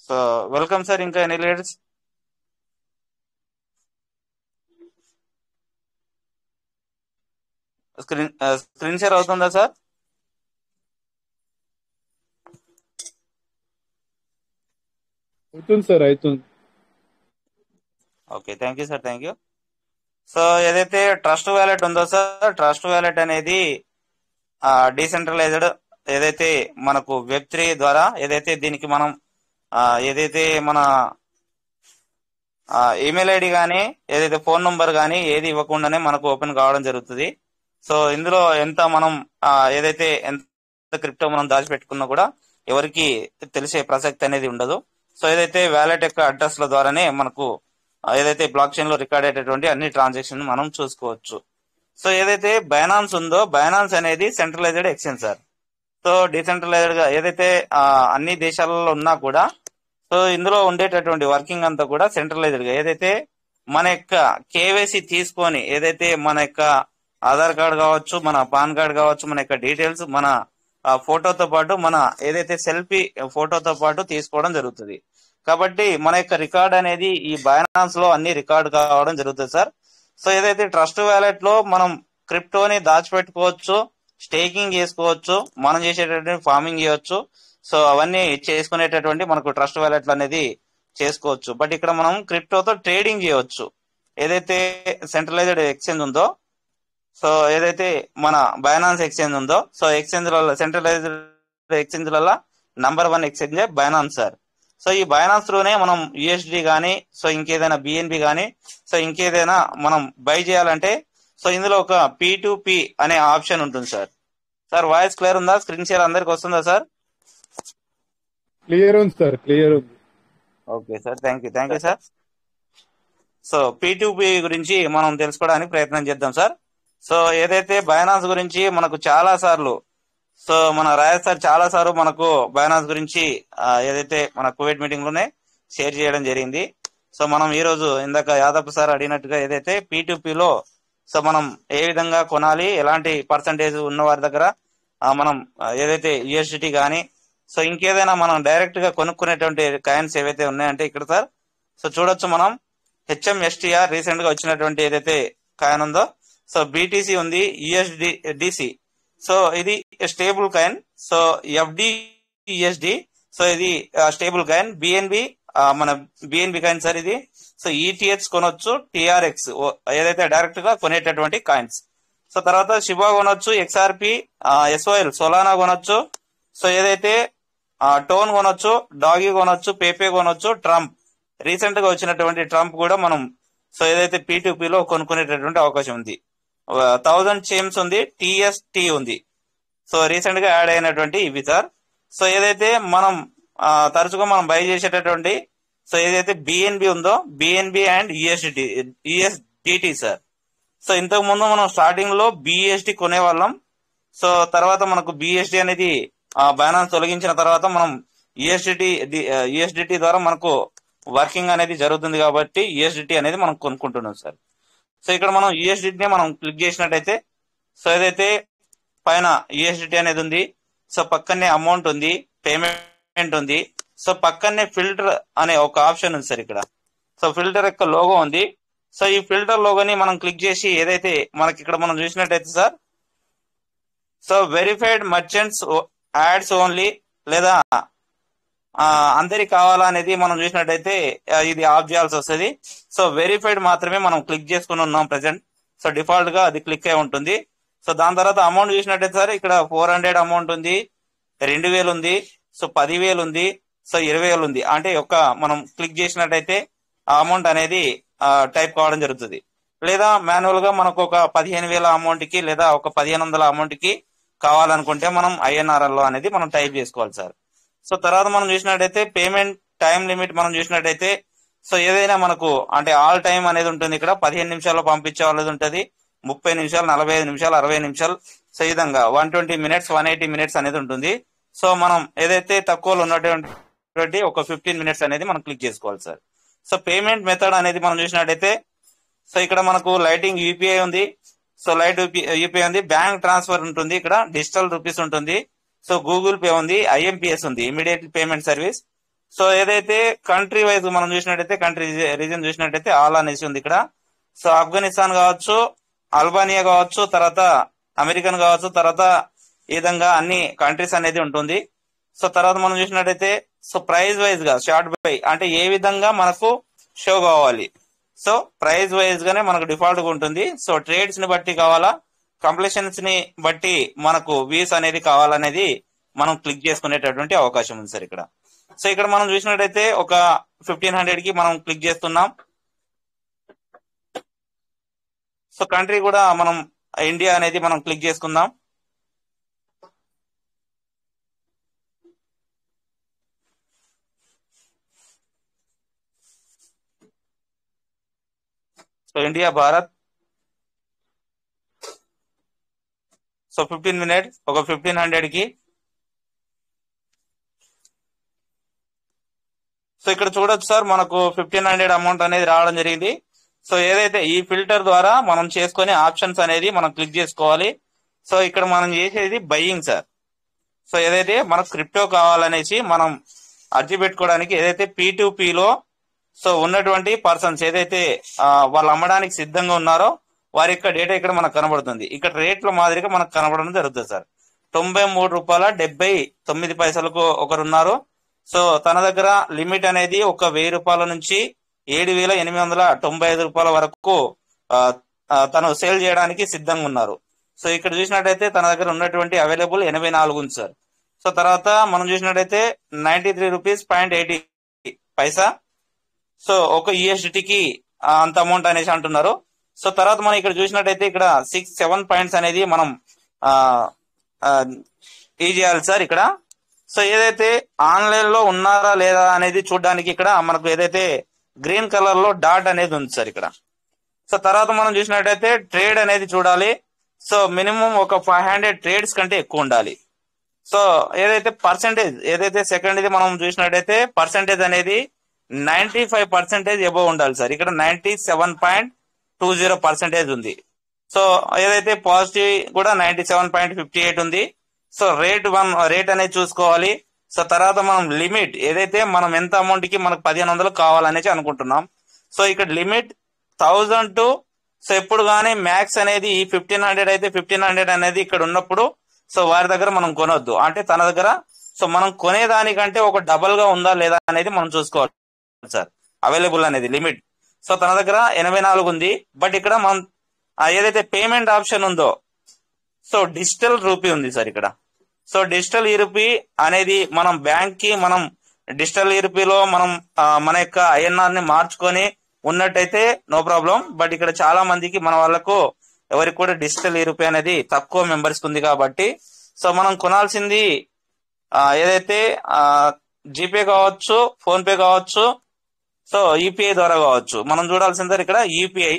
So welcome sir. ఇంకా ఎన్ని లేడీస్? స్క్రీన్ షేర్ అవుతుందా సార్? అవుతుంది సార్, అవుతుంది. Okay, thank you sir, thank you. So ఏదైతే ట్రస్ట్ వ్యాలెట్ ఉందో సార్, ట్రస్ట్ వ్యాలెట్ అనేది డీసెంట్రలైజ్డ్, ఏదైతే మనకు వెబ్3 ద్వారా ఏదైతే దీనికి మనం ఏదైతే మన ఈమెయిల్ ఐడి కానీ ఏదైతే ఫోన్ నంబర్ కానీ ఏది ఇవ్వకుండానే మనకు ఓపెన్ కావడం జరుగుతుంది. సో ఇందులో ఎంత మనం ఏదైతే ఎంత క్రిప్టో మనం దాచిపెట్టుకున్నా కూడా ఎవరికి తెలిసే ప్రసక్తి అనేది ఉండదు. సో ఏదైతే వ్యాలెట్ యొక్క అడ్రస్ల ద్వారానే మనకు ఏదైతే బ్లాక్ చైన్ లో రికార్డ్ అయ్యేటటువంటి అన్ని ట్రాన్సాక్షన్ మనం చూసుకోవచ్చు. సో ఏదైతే బైనాన్స్ ఉందో, బైనాన్స్ అనేది centralised exchange sir. So decentralised గా ఏదైతే అన్ని దేశాలలో ఉన్నా కూడా సో ఇందులో ఉండేటటువంటి వర్కింగ్ అంతా కూడా సెంట్రలైజ్డ్ గా ఏదైతే మన యొక్క కేవైసీ తీసుకొని ఏదైతే మన యొక్క ఆధార్ కార్డు కావచ్చు, మన పాన్ కార్డు కావచ్చు, మన యొక్క డీటెయిల్స్, మన ఫోటోతో పాటు మన ఏదైతే సెల్ఫీ ఫోటోతో పాటు తీసుకోవడం జరుగుతుంది. కాబట్టి మన యొక్క రికార్డ్ అనేది ఈ బైనాన్స్ లో అన్ని రికార్డ్ కావడం జరుగుతుంది సార్. సో ఏదైతే ట్రస్ట్ వ్యాలెట్ లో మనం క్రిప్టోని దాచిపెట్టుకోవచ్చు, స్టేకింగ్ చేసుకోవచ్చు, మనం చేసేటటువంటి ఫార్మింగ్ చేయవచ్చు. సో అవన్నీ చేసుకునేటటువంటి మనకు ట్రస్ట్ వ్యాలెట్లు అనేది చేసుకోవచ్చు. బట్ ఇక్కడ మనం క్రిప్టోతో ట్రేడింగ్ చేయవచ్చు. ఏదైతే సెంట్రలైజ్డ్ ఎక్స్చేంజ్ ఉందో, సో ఏదైతే మన బైనాన్స్ ఎక్స్చేంజ్ ఉందో, సో ఎక్స్చేంజ్ల సెంట్రలైజ్డ్ ఎక్స్చేంజ్ల number 1 exchange Binance sir. So ఈ బైనాన్స్ త్రూనే మనం యూఎస్డి కానీ, సో ఇంకేదైనా బిఎన్బి కానీ, సో ఇంకేదైనా మనం బై చేయాలంటే సో ఇందులో ఒక P2P అనే ఆప్షన్ ఉంటుంది సార్. సార్ వాయిస్ క్లియర్ ఉందా? స్క్రీన్ షేర్ అందరికి వస్తుందా సార్? క్లియర్ ఉంది సార్, క్లియర్ ఉంది. Okay sir, thank you sir. So P2P గురించి మనం తెలుసుకోవడానికి ప్రయత్నం చేద్దాం సార్. సో ఏదైతే బైనాన్స్ గురించి మనకు చాలా సార్లు సో మన రాయత్ సార్ చాలా సార్లు మనకు బైనాన్స్ గురించి ఏదైతే మన కోవిడ్ మీటింగ్ లోనే షేర్ చేయడం జరిగింది. సో మనం ఈ రోజు ఇందాక యాదవ్ సార్ అడిగినట్టుగా ఏదైతే P2P లో సో మనం ఏ విధంగా కొనాలి, ఎలాంటి పర్సంటేజ్ ఉన్న వారి దగ్గర మనం ఏదైతే యూఎస్డిటీ కానీ సో ఇంకేదైనా మనం డైరెక్ట్ గా కొనుక్కునేటువంటి కాయిన్స్ ఏవైతే ఉన్నాయంటే ఇక్కడ సార్ సో చూడొచ్చు మనం HMSTR రీసెంట్ గా వచ్చినటువంటి ఏదైతే కాయిన్ ఉందో, సో BTC ఉంది, USDC సో ఇది stable coin. So FDUSD. So ఇది స్టేబుల్ కాయిన్. BNB మన BNB కాయిన్ సార్ ఇది. సో ETH కొనొచ్చు, TRX ఏదైతే డైరెక్ట్ గా కొనేటటువంటి కాయిన్స్. సో తర్వాత షిబా కొనొచ్చు, XRP, SOL సోలానా కొనొచ్చు. సో ఏదైతే టోన్ కొనొచ్చు, డాగి కొనొచ్చు, పేపే కొనొచ్చు, ట్రంప్ రీసెంట్ గా వచ్చినటువంటి ట్రంప్ కూడా మనం సో ఏదైతే P2P లో కొనుక్కునేటటువంటి అవకాశం ఉంది. 1000 చైన్స్ ఉంది, TST ఉంది. సో రీసెంట్ గా యాడ్ అయినటువంటి ఇవి సార్. సో ఏదైతే మనం తరచుగా మనం బై చేసేటటువంటి సో ఏదైతే BNB ఉందో, BNB and USDT sir. So ఇంతకు ముందు మనం స్టార్టింగ్ లో BUSD కొనేవాళ్ళం. సో తర్వాత మనకు BUSD అనేది బైనాన్స్ తొలగించిన తర్వాత మనం USDT ద్వారా మనకు వర్కింగ్ అనేది జరుగుతుంది కాబట్టి USDT అనేది మనం కొనుక్కుంటున్నాం సార్. సో ఇక్కడ మనం USDT ని మనం క్లిక్ చేసినట్టయితే సో ఏదైతే పైన USDT అనేది ఉంది, సో పక్కనే అమౌంట్ ఉంది, పేమెంట్ ఉంది, సో పక్కనే ఫిల్టర్ అనే ఒక ఆప్షన్ ఉంది సార్ ఇక్కడ. సో ఫిల్టర్ యొక్క లోగో ఉంది. సో ఈ ఫిల్టర్ లోగోని మనం క్లిక్ చేసి ఏదైతే మనకి ఇక్కడ మనం చూసినట్టయితే sir, so verified merchants ads only లేదా అందరికి కావాలా అనేది మనం చూసినట్టయితే ఇది ఆఫ్ చేయాల్సి వస్తుంది. సో వెరిఫైడ్ మాత్రమే మనం క్లిక్ చేసుకుని ఉన్నాం ప్రెసెంట్. సో డిఫాల్ట్ గా అది క్లిక్ అయి ఉంటుంది. సో దాని తర్వాత అమౌంట్ చూసినట్టయితే సార్ ఇక్కడ 400 అమౌంట్ ఉంది, 2000 ఉంది, సో 10,000 ఉంది, సో 20,000 ఉంది. అంటే మనం క్లిక్ చేసినట్టయితే ఆ అమౌంట్ అనేది టైప్ కావడం జరుగుతుంది. లేదా మాన్యువల్ గా మనకు ఒక 15,000 అమౌంట్ కి లేదా ఒక 1,500 అమౌంట్ కి కావాలనుకుంటే మనం INR లో అనేది మనం టైప్ చేసుకోవాలి సార్. సో తర్వాత మనం చూసినట్టయితే పేమెంట్ టైం లిమిట్ మనం చూసినట్టయితే సో ఏదైనా మనకు అంటే ఆల్ టైం అనేది ఉంటుంది. ఇక్కడ 15 నిమిషాల్లో పంపించే వాళ్ళది ఉంటుంది, 30 నిమిషాలు, 45 నిమిషాలు, 60 నిమిషాలు. సో ఈ విధంగా 120 మినిట్స్, 180 మినిట్స్ అనేది ఉంటుంది. సో మనం ఏదైతే తక్కువలో ఉన్నటువంటి ఒక 15 మినిట్స్ అనేది మనం క్లిక్ చేసుకోవాలి సార్. సో పేమెంట్ మెథడ్ అనేది మనం చూసినట్టయితే సో ఇక్కడ మనకు లైటింగ్ UPI ఉంది, సో లైట్ UPI ఉంది, బ్యాంక్ ట్రాన్స్ఫర్ ఉంటుంది, ఇక్కడ డిజిటల్ రూపీస్ ఉంటుంది, సో గూగుల్ పే ఉంది, IMPS ఉంది, ఇమీడియట్ పేమెంట్ సర్వీస్. సో ఏదైతే కంట్రీ వైజ్ మనం చూసినట్టయితే కంట్రీ రీజన్ చూసినట్టయితే ఆల్ అనేసి ఉంది ఇక్కడ. సో ఆఫ్ఘనిస్తాన్ కావచ్చు, అల్బానియా కావచ్చు, తర్వాత అమెరికన్ కావచ్చు, తర్వాత ఈ విధంగా అన్ని కంట్రీస్ అనేది ఉంటుంది. సో తర్వాత మనం చూసినట్టయితే సో ప్రైజ్ వైజ్ గా షార్ట్ బై అంటే ఏ విధంగా మనకు షో కావాలి. సో ప్రైజ్ వైజ్ గానే మనకు డిఫాల్ట్ గా ఉంటుంది. సో ట్రేడ్స్ ని బట్టి కావాలా, కంప్లీషన్స్ ని బట్టి మనకు వ్యూస్ అనేది కావాలనేది మనం క్లిక్ చేసుకునేటటువంటి అవకాశం ఉంది సార్ ఇక్కడ. సో ఇక్కడ మనం చూసినట్టయితే ఒక 1500 కి మనం క్లిక్ చేస్తున్నాం. సో కంట్రీ కూడా మనం ఇండియా అనేది మనం క్లిక్ చేసుకుందాం. So India, Bharat. So 15 minutes ఒక 1500 కి. సో ఇక్కడ చూడొచ్చు సార్ మనకు 1500 అమౌంట్ అనేది రావడం జరిగింది. సో ఏదైతే ఈ ఫిల్టర్ ద్వారా మనం చేసుకునే ఆప్షన్స్ అనేది మనం క్లిక్ చేసుకోవాలి. సో ఇక్కడ మనం చేసేది బయ్యింగ్ సార్. సో ఏదైతే మనకు క్రిప్టో కావాలనేసి మనం అర్జీ పెట్టుకోవడానికి ఏదైతే P2P లో సో ఉన్నటువంటి పర్సన్స్ ఏదైతే వాళ్ళు అమ్మడానికి సిద్ధంగా ఉన్నారో వారి యొక్క డేటా ఇక్కడ మనకు కనబడుతుంది. ఇక్కడ రేట్ల మాదిరిగా మనకు కనబడడం జరుగుతుంది సార్. $93.79 ఒకరున్నారు. సో తన దగ్గర లిమిట్ అనేది ఒక ₹1000 నుంచి $7,895 వరకు తను సేల్ చేయడానికి సిద్ధంగా ఉన్నారు. సో ఇక్కడ చూసినట్టయితే తన దగ్గర ఉన్నటువంటి అవైలబుల్ 84 ఉంది సార్. సో తర్వాత మనం చూసినట్టయితే $93.80. సో ఒక USDTకి అంత అమౌంట్ అనేసి అంటున్నారు. సో తర్వాత మనం ఇక్కడ చూసినట్టయితే ఇక్కడ 6-7 పాయింట్స్ అనేది మనం ఇది చేయాలి సార్ ఇక్కడ. సో ఏదైతే ఆన్లైన్ లో ఉన్నారా లేదా అనేది చూడడానికి ఇక్కడ మనకు ఏదైతే గ్రీన్ కలర్ లో డాట్ అనేది ఉంది సార్ ఇక్కడ. సో తర్వాత మనం చూసినట్టయితే ట్రేడ్ అనేది చూడాలి. సో మినిమం ఒక 500 ట్రేడ్స్ కంటే ఎక్కువ ఉండాలి. సో ఏదైతే పర్సెంటేజ్ ఏదైతే సెకండ్ ఇది మనం చూసినట్టయితే పర్సెంటేజ్ అనేది 95% అబౌవ్ ఉండాలి సార్. ఇక్కడ 97.20% ఉంది. సో ఏదైతే పాజిటివ్ కూడా 97.58 ఉంది. సో రేట్ అనేది చూసుకోవాలి. సో తర్వాత మనం లిమిట్ ఏదైతే మనం ఎంత అమౌంట్ కి మనకు 1500 కావాలనేసి అనుకుంటున్నాం. సో ఇక్కడ లిమిట్ 1000 టు సో ఎప్పుడు కానీ మ్యాక్స్ అనేది ఈ 1500 అయితే 1500 అనేది ఇక్కడ ఉన్నప్పుడు సో వారి దగ్గర మనం కొనొద్దు. అంటే తన దగ్గర సో మనం కొనేదానికంటే ఒక డబల్ గా ఉందా లేదా అనేది మనం చూసుకోవాలి సార్. అవైలబుల్ అనేది లిమిట్. సో తన దగ్గర 84 ఉంది. బట్ ఇక్కడ మనం ఏదైతే పేమెంట్ ఆప్షన్ ఉందో సో డిజిటల్ రూపీ ఉంది సార్ ఇక్కడ. సో డిజిటల్ రూపీ అనేది మనం బ్యాంక్ కి మనం డిజిటల్ రూపీలో మనం మన యొక్క INR ని మార్చుకొని ఉన్నట్టయితే నో ప్రాబ్లం. బట్ ఇక్కడ చాలా మందికి మన వాళ్ళకు ఎవరికి కూడా డిజిటల్ రూపీ అనేది తక్కువ మెంబర్స్ ఉంది కాబట్టి సో మనం కొనాల్సింది ఏదైతే జీపే కావచ్చు, ఫోన్ పే కావచ్చు, సో యూపీఐ ద్వారా కావచ్చు. మనం చూడాల్సింది ఇక్కడ యూపీఐ.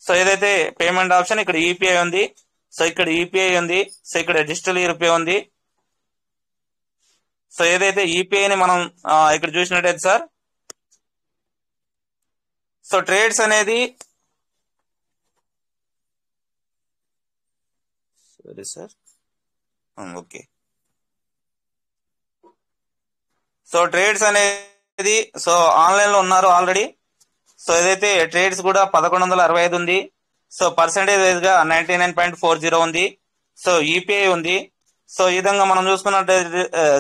సో ఏదైతే పేమెంట్ ఆప్షన్ ఇక్కడ యూపీఐ ఉంది. సో ఇక్కడ యూపీఐ ఉంది. సో ఇక్కడ డిజిటల్ రూపీ ఉంది. సో ఏదైతే యూపీఐని మనం ఇక్కడ చూసినట్టయితే సార్ సో ట్రేడ్స్ అనేది సరే సార్ ఓకే. సో ట్రేడ్స్ అనేది సో ఆన్లైన్ లో ఉన్నారు ఆల్రెడీ. సో ఏదైతే ట్రేడ్స్ కూడా 1165 ఉంది. సో పర్సెంటేజ్ వైజ్ గా 99.40 ఉంది. సో యూపీఐ ఉంది. సో ఈ విధంగా మనం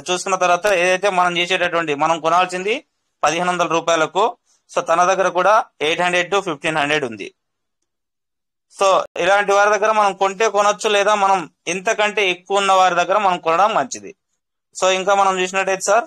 చూసుకున్న తర్వాత ఏదైతే మనం చేసేటటువంటి మనం కొనాల్సింది 1500 రూపాయలకు. సో తన దగ్గర కూడా 800 to 1500 ఉంది. సో ఇలాంటి వారి దగ్గర మనం కొంటే కొనొచ్చు, లేదా మనం ఇంతకంటే ఎక్కువ ఉన్న వారి దగ్గర మనం కొనడం మంచిది. సో ఇంకా మనం చూసినట్టయితే సార్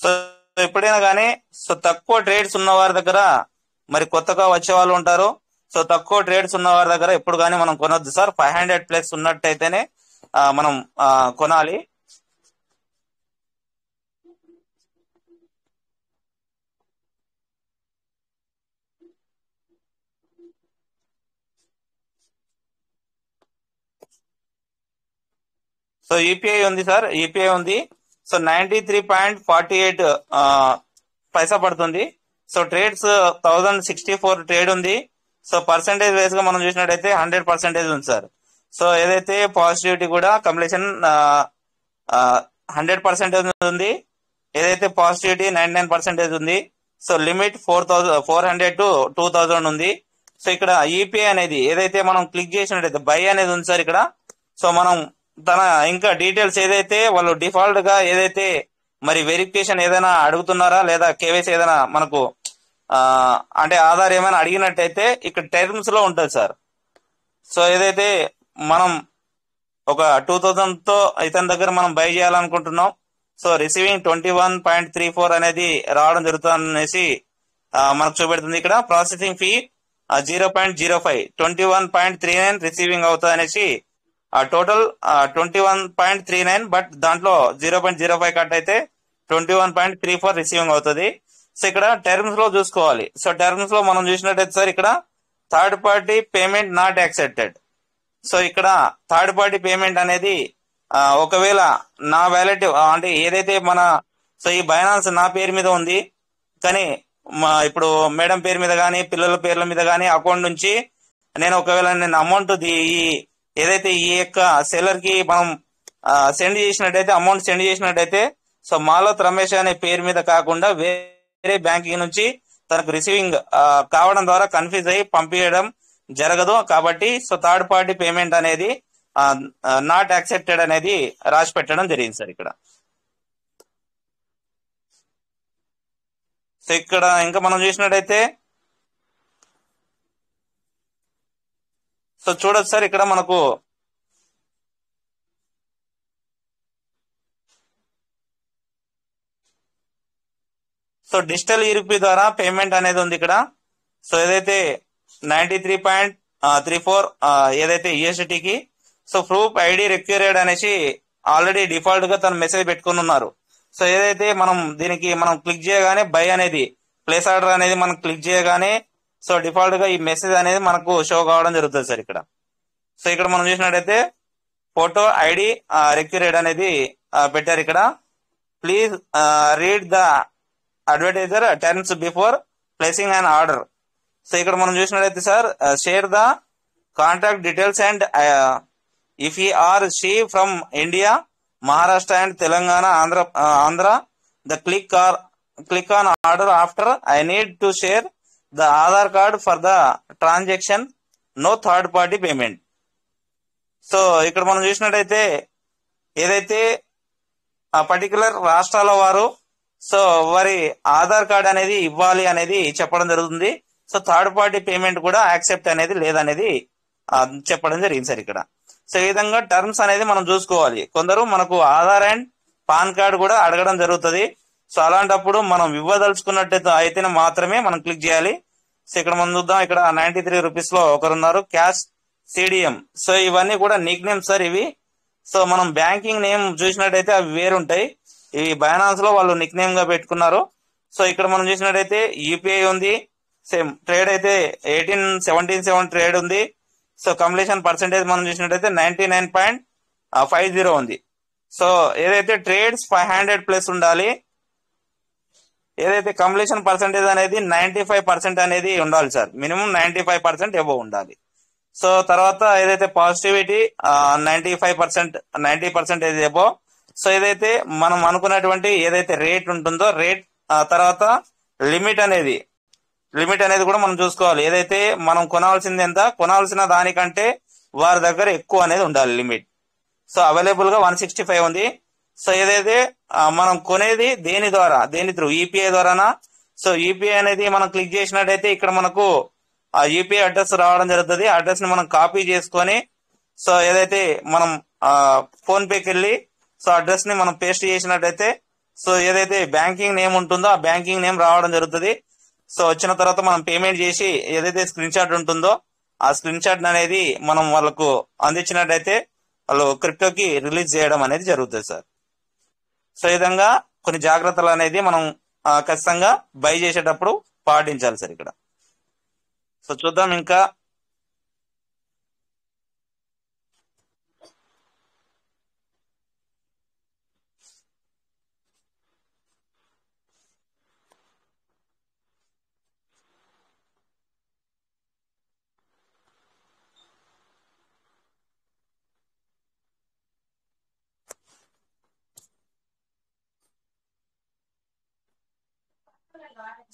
సో ఎప్పుడైనా కానీ సో తక్కువ ట్రేడ్స్ ఉన్న వారి దగ్గర మరి కొత్తగా వచ్చే వాళ్ళు ఉంటారు. సో తక్కువ ట్రేడ్స్ ఉన్న వారి దగ్గర ఎప్పుడు కానీ మనం కొనొద్దు సార్. 500+ ఉన్నట్టయితేనే మనం కొనాలి. సో యూపీఐ ఉంది సార్, యూపీఐ ఉంది. సో 93.48 పైసా పడుతుంది. సో ట్రేడ్స్ 1064 ట్రేడ్ ఉంది. సో పర్సెంటేజ్ వైజ్ గా మనం చూసినట్టయితే 100% ఉంది సార్. సో ఏదైతే పాజిటివిటీ కూడా కంప్లీషన్ 100% ఉంది. ఏదైతే పాజిటివిటీ 99% ఉంది. సో లిమిట్ 400 to 2000 ఉంది. సో ఇక్కడ యూపీఐ అనేది ఏదైతే మనం క్లిక్ చేసినట్టయితే బై అనేది ఉంది సార్ ఇక్కడ. సో మనం తన ఇంకా డీటెయిల్స్ ఏదైతే వాళ్ళు డిఫాల్ట్ గా ఏదైతే మరి వెరిఫికేషన్ ఏదైనా అడుగుతున్నారా లేదా కేవైసీ ఏదైనా మనకు అంటే ఆధార్ ఏమైనా అడిగినట్టయితే ఇక్కడ టర్మ్స్ లో ఉంటుంది సార్. సో ఏదైతే మనం ఒక 2000 తో ఇతని దగ్గర మనం బై చేయాలనుకుంటున్నాం. సో రిసీవింగ్ 21.34 అనేది రావడం జరుగుతుంది అనేసి మనకు చూపెడుతుంది ఇక్కడ. ప్రాసెసింగ్ ఫీ 0.05 21.39 రిసీవింగ్ అవుతుంది అనేసి టోటల్ 21.39. బట్ దాంట్లో 0.05 కట్ అయితే 21.34 రిసీవింగ్ అవుతుంది. సో ఇక్కడ టర్మ్స్ లో చూసుకోవాలి. సో టర్మ్స్ లో మనం చూసినట్టయితే సార్ ఇక్కడ third party payment not accepted. So ఇక్కడ థర్డ్ పార్టీ పేమెంట్ అనేది ఒకవేళ నా వ్యాలెట్ అంటే ఏదైతే మన సో ఈ బైనాన్స్ నా పేరు మీద ఉంది, కానీ ఇప్పుడు మేడం పేరు మీద కానీ పిల్లల పేర్ల మీద కానీ అకౌంట్ నుంచి నేను ఒకవేళ అమౌంట్ ఏదైతే ఈ యొక్క సెల్లర్ కి మనం సెండ్ చేసినట్టయితే అమౌంట్ సెండ్ చేసినట్టయితే సో మాలోత్ రమేష్ అనే పేరు మీద కాకుండా వేరే బ్యాంకింగ్ నుంచి తనకు రిసీవింగ్ కావడం ద్వారా కన్ఫ్యూజ్ అయ్యి పంపించడం జరగదు. కాబట్టి సో థర్డ్ పార్టీ పేమెంట్ అనేది నాట్ యాక్సెప్టెడ్ అనేది రాసి పెట్టడం జరిగింది సార్ ఇక్కడ. సో ఇక్కడ ఇంకా మనం చూసినట్టయితే సో చూడొచ్చు సార్ ఇక్కడ మనకు సో డిజిటల్ రూపీ ద్వారా పేమెంట్ అనేది ఉంది ఇక్కడ. సో ఏదైతే 93.34 ఏదైతే యూఎస్డిటీకి సో ప్రూఫ్ ఐడి రిక్వైర్డ్ అనేసి ఆల్రెడీ డిఫాల్ట్ గా తను మెసేజ్ పెట్టుకుని ఉన్నారు. సో ఏదైతే మనం దీనికి మనం క్లిక్ చేయగానే బై అనేది ప్లేస్ ఆర్డర్ అనేది మనం క్లిక్ చేయగానే సో డిఫాల్ట్ గా ఈ మెసేజ్ అనేది మనకు షో కావడం జరుగుతుంది సార్ ఇక్కడ. సో ఇక్కడ మనం చూసినట్టయితే ఫోటో ఐడి రిక్వైర్డ్ అనేది పెట్టారు ఇక్కడ. Please read the advertiser terms before placing an order. So ఇక్కడ మనం చూసినట్టయితే sir share the contact details and if he or she from India, Maharashtra and Telangana, Andhra, the click on order after. I need to share the Aadhaar card for the transaction, no third party payment. So ఇక్కడ మనం చూసినట్టయితే ఏదైతే ఆ particular రాష్ట్రాల వారు so వారి Aadhaar card అనేది ఇవ్వాలి అనేది చెప్పడం జరుగుతుంది. సో థర్డ్ పార్టీ పేమెంట్ కూడా యాక్సెప్ట్ అనేది లేదనేది చెప్పడం జరిగింది సార్ ఇక్కడ. సో ఈ విధంగా టర్మ్స్ అనేది మనం చూసుకోవాలి. కొందరు మనకు ఆధార్ అండ్ పాన్ కార్డ్ కూడా అడగడం జరుగుతుంది. సో అలాంటప్పుడు మనం ఇవ్వదలుచుకున్నట్టు అయితేనే మాత్రమే మనం క్లిక్ చేయాలి. సో ఇక్కడ మనం చూద్దాం, ఇక్కడ 93 రూపీస్ లో ఒకరున్నారు, క్యాష్ సిడిఎం. సో ఇవన్నీ కూడా నిక్ నేమ్ సార్ ఇవి. సో మనం బ్యాంకింగ్ నేమ్ చూసినట్టయితే అవి వేరుంటాయి. ఈ బైనాన్స్ లో వాళ్ళు నిక్ నేమ్ గా పెట్టుకున్నారు. సో ఇక్కడ మనం చూసినట్టయితే యూపీఐ ఉంది, సేమ్ ట్రేడ్ అయితే 1877 ట్రేడ్ ఉంది. సో కంప్లీషన్ పర్సెంటేజ్ మనం చూసినట్టయితే 99.50 ఉంది. సో ఏదైతే ట్రేడ్స్ 500 ప్లస్ ఉండాలి, ఏదైతే కంప్లీషన్ పర్సెంటేజ్ అనేది 95% అనేది ఉండాలి సార్, మినిమం 95% ఎబో ఉండాలి. సో తర్వాత ఏదైతే పాజిటివిటీ 90% ఏది ఎబో. సో ఏదైతే మనం అనుకున్నటువంటి ఏదైతే రేట్ ఉంటుందో రేట్, తర్వాత లిమిట్ అనేది కూడా మనం చూసుకోవాలి. ఏదైతే మనం కొనాల్సింది ఎంత, కొనాల్సిన దానికంటే వారి దగ్గర ఎక్కువ అనేది ఉండాలి లిమిట్. సో అవైలబుల్ గా 165 ఉంది. సో ఏదైతే మనం కొనేది దేని త్రూ యూపీఐ ద్వారానా. సో యూపీఐ అనేది మనం క్లిక్ చేసినట్టయితే ఇక్కడ మనకు ఆ యూపీఐ అడ్రస్ రావడం జరుగుతుంది. అడ్రస్ ని మనం కాపీ చేసుకొని సో ఏదైతే మనం ఫోన్ పేకి వెళ్ళి సో అడ్రస్ ని మనం పేస్ట్ చేసినట్టయితే సో ఏదైతే బ్యాంకింగ్ నేమ్ ఉంటుందో ఆ బ్యాంకింగ్ నేమ్ రావడం జరుగుతుంది. సో వచ్చిన తర్వాత మనం పేమెంట్ చేసి ఏదైతే స్క్రీన్ షాట్ ఉంటుందో ఆ స్క్రీన్ షాట్ అనేది మనం వాళ్ళకు అందించినట్టయితే వాళ్ళు క్రిప్టోకి రిలీజ్ చేయడం అనేది జరుగుతుంది సార్. సో ఈ విధంగా కొన్ని జాగ్రత్తలు అనేది మనం ఖచ్చితంగా బై చేసేటప్పుడు పాటించాలి సార్ ఇక్కడ. సో చూద్దాం ఇంకా.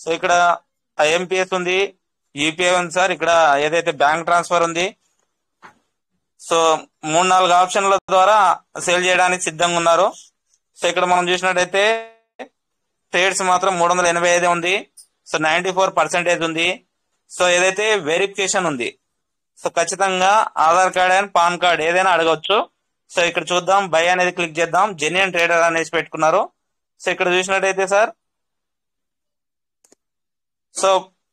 సో ఇక్కడ ఐఎంపిఎస్ ఉంది, యూపీఐ ఉంది సార్. ఇక్కడ ఏదైతే బ్యాంక్ ట్రాన్స్ఫర్ ఉంది. సో 3-4 ఆప్షన్ల ద్వారా సేల్ చేయడానికి సిద్ధంగా ఉన్నారు. సో ఇక్కడ మనం చూసినట్టయితే ట్రేడ్స్ మాత్రం 385 ఉంది. సో 94% ఉంది. సో ఏదైతే వెరిఫికేషన్ ఉంది, సో ఖచ్చితంగా Aadhaar card and pan card ఏదైనా అడగవచ్చు. సో ఇక్కడ చూద్దాం, బై అనేది క్లిక్ చేద్దాం. జెన్యున్ ట్రేడర్ అనేసి పెట్టుకున్నారు. సో ఇక్కడ చూసినట్టయితే సార్ సో